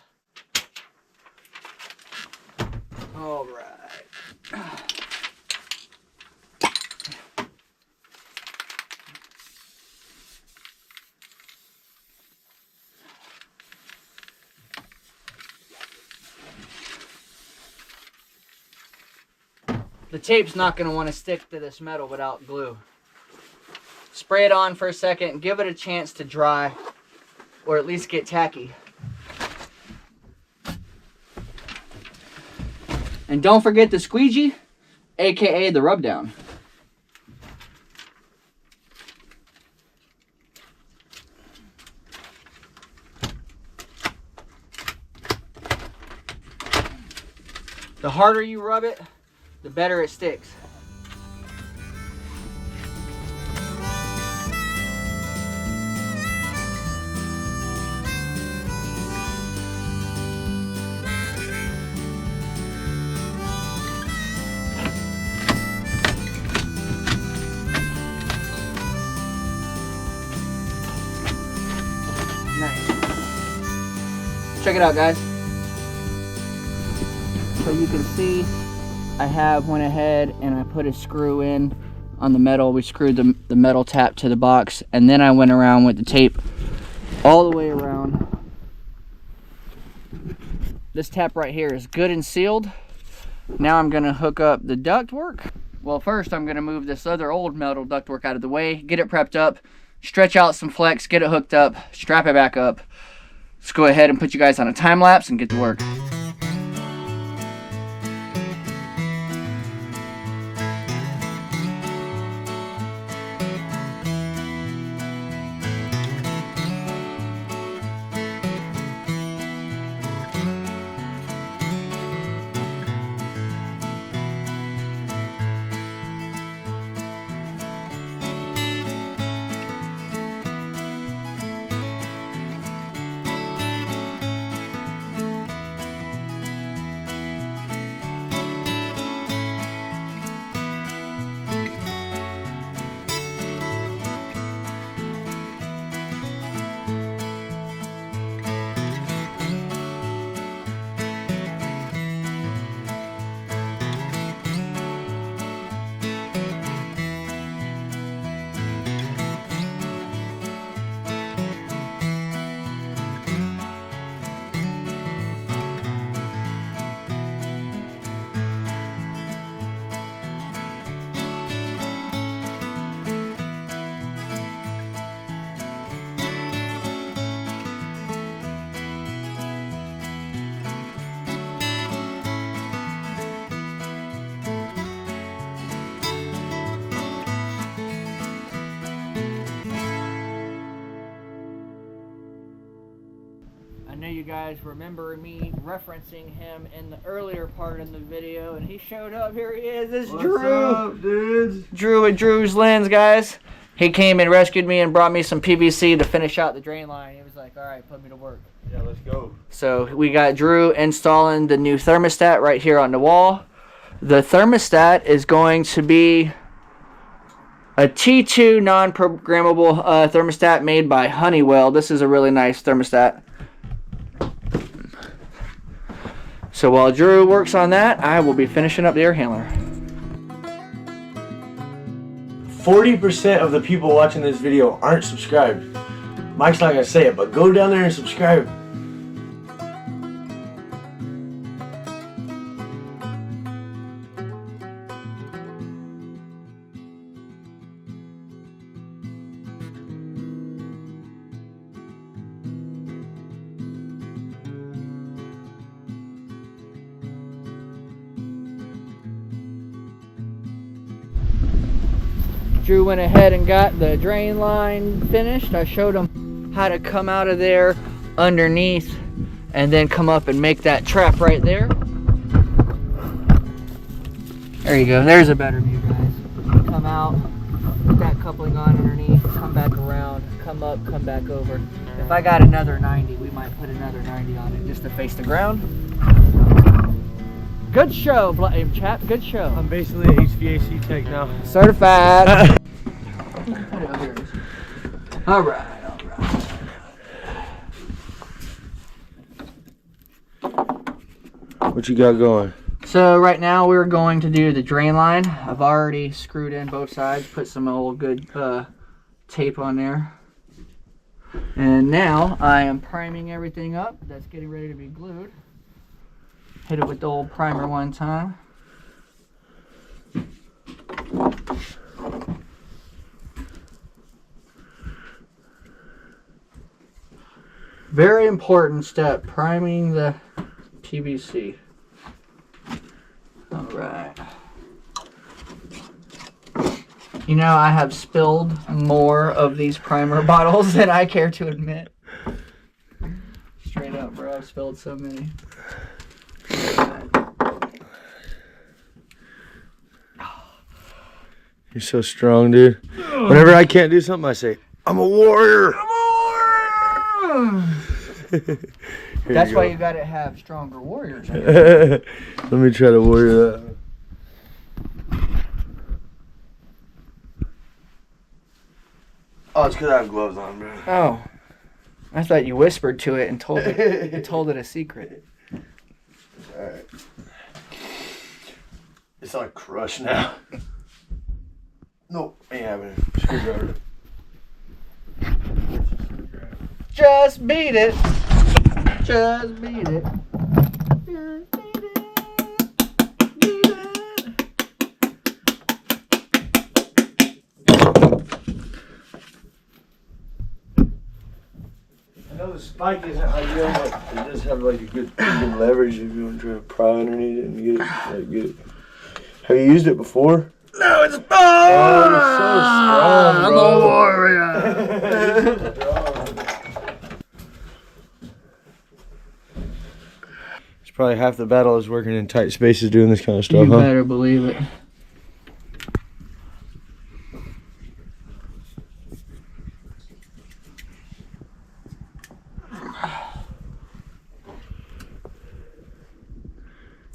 All right. The tape's not going to want to stick to this metal without glue. Spray it on for a second, give it a chance to dry, or at least get tacky. And don't forget the squeegee, aka the rub down. The harder you rub it, the better it sticks. Nice. Check it out, guys. So you can see I went ahead and I put a screw in on the metal. We screwed the metal tap to the box, and then I went around with the tape all the way around. This tap right here is good and sealed. Now I'm gonna hook up the ductwork. Well, first I'm gonna move this other old metal ductwork out of the way, get it prepped up, stretch out some flex, get it hooked up, strap it back up. Let's go ahead and put you guys on a time lapse and get to work. you guys remember me referencing him in the earlier part of the video, and he showed up. Here he is. This is Drew. What's up, dudes? Drew with Drew's Lens, guys. He came and rescued me and brought me some PVC to finish out the drain line. He was like, all right, put me to work. Yeah, let's go. So we got Drew installing the new thermostat right here on the wall. The thermostat is going to be a T2 non-programmable thermostat made by Honeywell. This is a really nice thermostat. So while Drew works on that, I will be finishing up the air handler. 40% of the people watching this video aren't subscribed. Mike's not gonna say it, but go down there and subscribe. Drew went ahead and got the drain line finished. I showed him how to come out of there underneath and then come up and make that trap right there. There you go. There's a better view, guys. Come out, put that coupling on underneath, come back around, come up, come back over. If I got another 90, we might put another 90 on it just to face the ground. Good show, chap. Good show. I'm basically an HVAC tech now. Certified. All right. What you got going? So right now we're going to do the drain line. I've already screwed in both sides, put some old good tape on there. And now I am priming everything up. That's getting ready to be glued. Hit it with the old primer one time. Very important step, priming the PVC. All right. You know, I have spilled more of these primer bottles than I care to admit. Straight up, bro, I've spilled so many. You're so strong, dude. Whenever I can't do something, I say, I'm a warrior. I'm a warrior. That's why you gotta have stronger warriors. Let me try to warrior that. Oh, it's because I have gloves on, bro. Oh, I thought you whispered to it and told it a secret. Alright. It's like crushed now. Nope, ain't having a screwdriver. Just beat it. Just beat it. Just beat it. Beat it. I know the spike isn't ideal, but it does have like a good leverage if you want to try to pry underneath it and get it. Like, get it. Have you used it before? No, it's oh, you're so strong, I'm bro. a warrior. It's probably half the battle is working in tight spaces doing this kind of stuff, You huh? better believe it.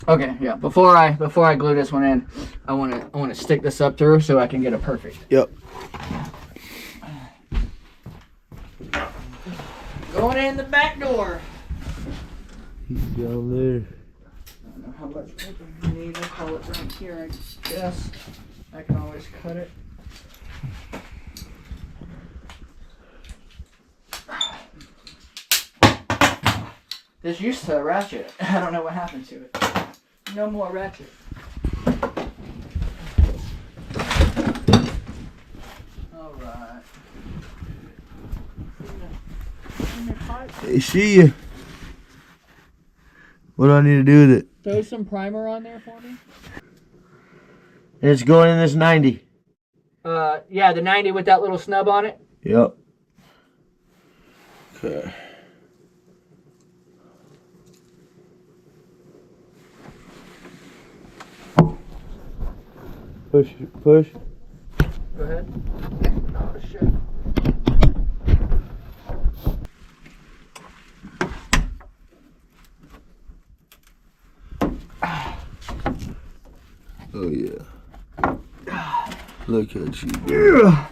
Okay, yeah. Before I glue this one in, I want to stick this up through so I can get it perfect. Yep. Going in the back door. He's down there. I don't know how much paper you need. I'll call it right here, I guess. I can always cut it. This used to ratchet. I don't know what happened to it. No more ratchet. Alright. Hey, see you. What do I need to do with it? Throw some primer on there for me. And it's going in this 90. Yeah, the 90 with that little snub on it. Yep. Okay. Push, push. Go ahead. Oh, shit. Oh yeah. Look at you, girl.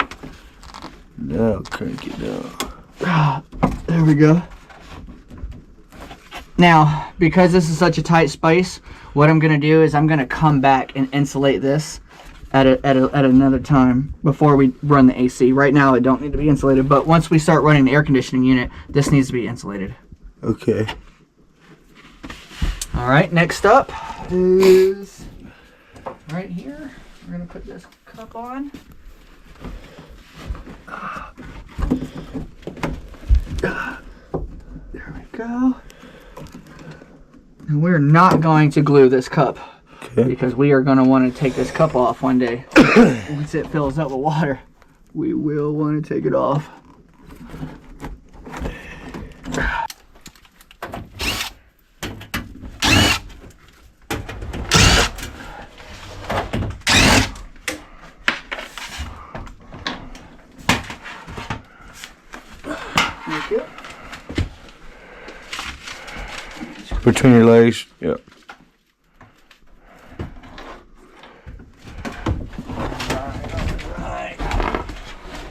Now crank it down. There we go. Now, because this is such a tight space, what I'm gonna do is I'm gonna come back and insulate this at another time before we run the AC. Right now it don't need to be insulated, but once we start running the air conditioning unit, this needs to be insulated. Okay. All right, next up is right here. We're gonna put this cup on. There we go. And we're not going to glue this cup, okay, because we are going to want to take this cup off one day. Once it fills up with water, we will want to take it off. Thank you. Between your legs. Yep. Alright.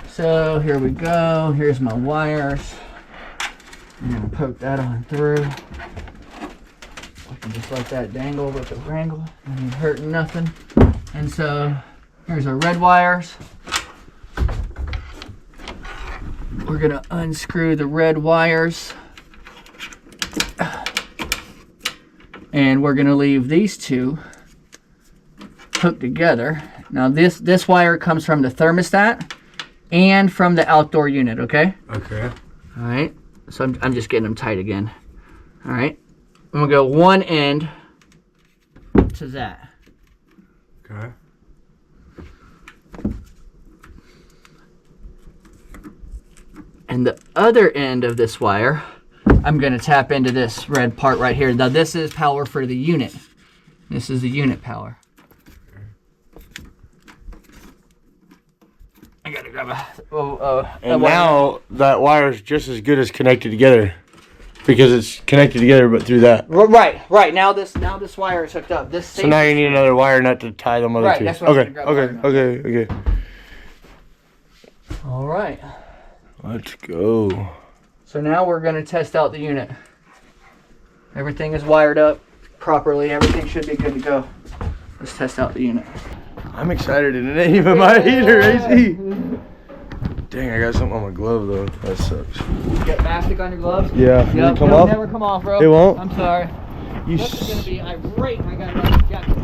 So here we go. Here's my wires. I'm gonna poke that on through. I can just let that dangle with the wrangle. It ain't hurting nothing. And so here's our red wires. We're gonna unscrew the red wires. And we're gonna leave these two hooked together. Now this wire comes from the thermostat and from the outdoor unit, okay? Okay. All right, so I'm just getting them tight again. All right, I'm gonna go one end to that. Okay. And the other end of this wire, I'm gonna tap into this red part right here. Now this is power for the unit. This is the unit power. I gotta grab a and now that wire is just as good as connected together, because it's connected together, but through that. Right. Now this wire is hooked up. So now you need another wire nut to tie them other two. That's what I'm gonna grab. Okay. All right. Let's go. So now we're gonna test out the unit. Everything is wired up properly. Everything should be good to go. Let's test out the unit. I'm excited, and it ain't even my heater, AC. Dang, I got something on my glove though. That sucks. You got mastic on your gloves? Yeah. Yep. Will it come It'll off? never come off, bro. It won't? I'm sorry. You This is gonna be irate. I got another jacket.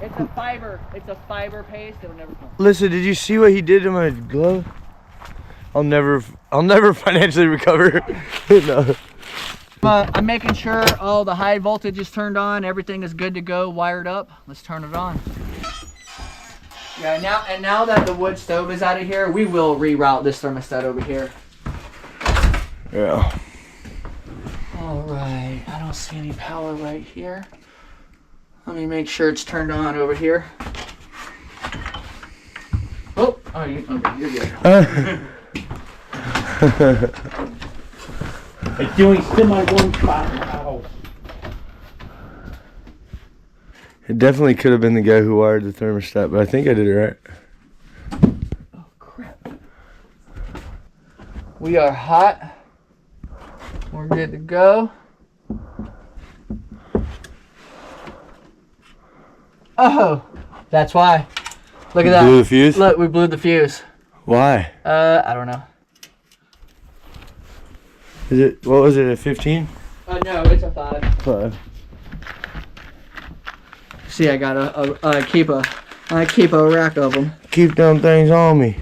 It's a fiber. It's a fiber paste. It'll never come off. Listen, did you see what he did to my glove? I'll never financially recover. No. I'm making sure all the high voltage is turned on. Everything is good to go, wired up. Let's turn it on. Yeah, now that the wood stove is out of here, we will reroute this thermostat over here. Yeah. All right, I don't see any power right here. Let me make sure it's turned on over here. You're good. It's doing semi one spot now. It definitely could have been the guy who wired the thermostat, but I think I did it right. Oh crap. We are hot. We're good to go. Oh, that's why. Look at that. Blew the fuse? Look, we blew the fuse. Why? I don't know. Is it, what was it, a 15? No, it's a 5. 5. See, I got I keep a rack of them. Keep them things on me.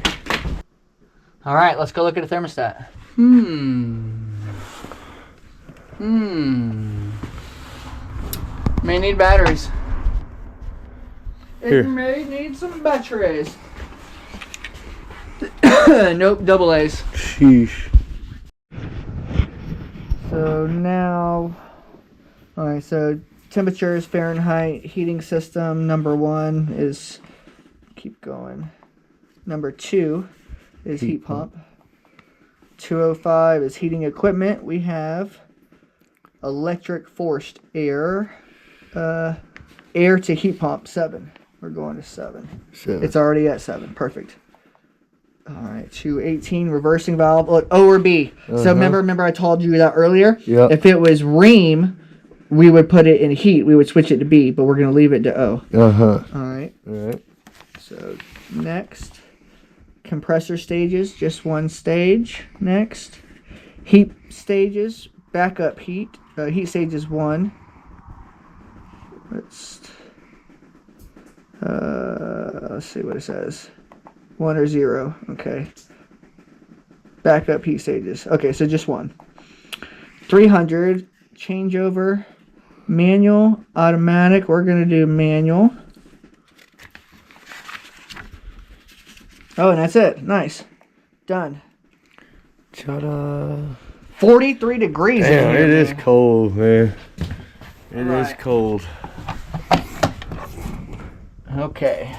All right, let's go look at the thermostat. May need batteries. Here. It may need some batteries. Nope, double A's. Sheesh. So now, all right, so temperature is Fahrenheit. Heating system number 1 is keep going. Number 2 is heat pump. 205 is heating equipment. We have electric forced air. Air to heat pump, 7. We're going to 7. It's already at 7. Perfect. All right, 218 reversing valve. Look, O or B. So remember I told you that earlier? Yep. If it was ream, we would put it in heat. We would switch it to B, but we're going to leave it to O. All right. So next, compressor stages, just 1 stage. Next, heat stages, backup heat. Heat stage is 1. Let's see what it says. 1 or 0. Okay. Backup heat stages. Okay, so just 1. 300 changeover, manual, automatic. We're gonna do manual. Oh, and that's it. Nice. Done. Ta-da. 43 degrees. Damn, in here, it is man. cold, man. It is Alright. cold. Okay.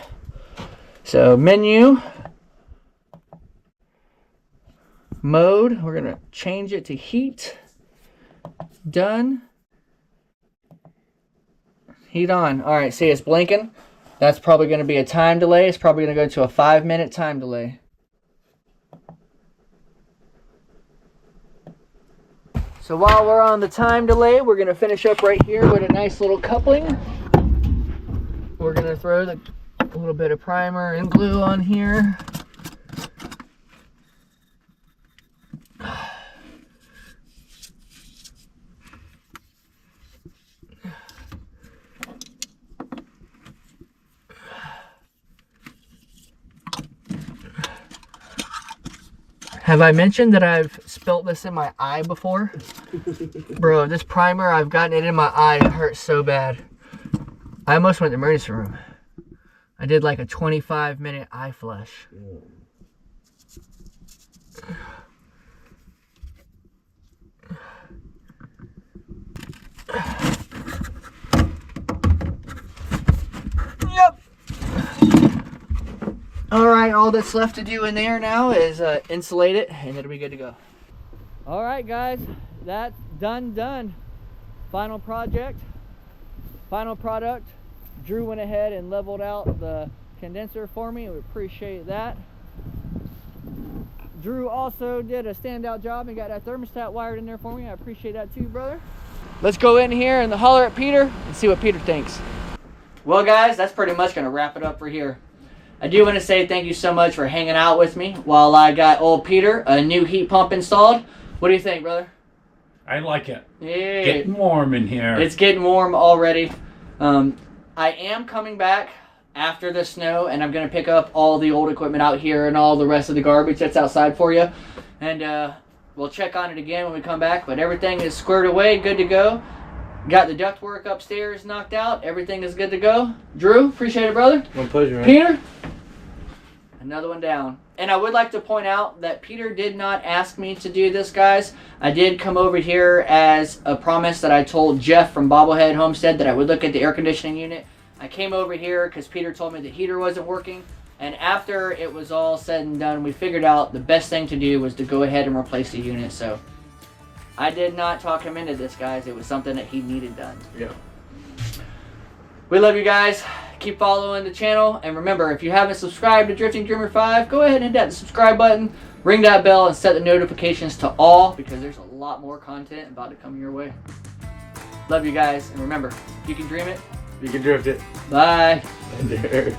So menu. Mode. We're gonna change it to heat. Done. Heat on. All right, see it's blinking. That's probably going to be a time delay. It's probably going to go to a 5-minute time delay. So while we're on the time delay, we're going to finish up right here with a nice little coupling. We're going to throw a little bit of primer and glue on here. Have I mentioned that I've spilt this in my eye before? Bro, this primer, I've gotten it in my eye. It hurts so bad. I almost went to the emergency room. I did like a 25-minute eye flush. Yep. Alright, all that's left to do in there now is insulate it, and it'll be good to go. Alright guys, that's done. Final project, final product. Drew went ahead and leveled out the condenser for me. We appreciate that. Drew also did a standout job and got that thermostat wired in there for me. I appreciate that too, brother. Let's go in here and holler at Peter and see what Peter thinks. Well guys, that's pretty much gonna wrap it up for here. I do want to say thank you so much for hanging out with me while I got old Peter a new heat pump installed. What do you think, brother? I like it. Yeah. Getting warm in here. It's getting warm already. I am coming back after the snow, and I'm going to pick up all the old equipment out here and all the rest of the garbage that's outside for you. And we'll check on it again when we come back. But everything is squared away, good to go. Got the ductwork upstairs knocked out. Everything is good to go. Drew, appreciate it, brother. My pleasure, man. Peter, another one down. And I would like to point out that Peter did not ask me to do this, guys. I did come over here as a promise that I told Jeff from Bobblehead Homestead that I would look at the air conditioning unit. I came over here because Peter told me the heater wasn't working. And after it was all said and done, we figured out the best thing to do was to go ahead and replace the unit. So I did not talk him into this, guys. It was something that he needed done. Yeah. We love you guys. Keep following the channel. And remember, if you haven't subscribed to Drifting Dreamer 5, go ahead and hit that subscribe button. Ring that bell and set the notifications to all because there's a lot more content about to come your way. Love you guys. And remember, if you can dream it, You can drift it. bye. There.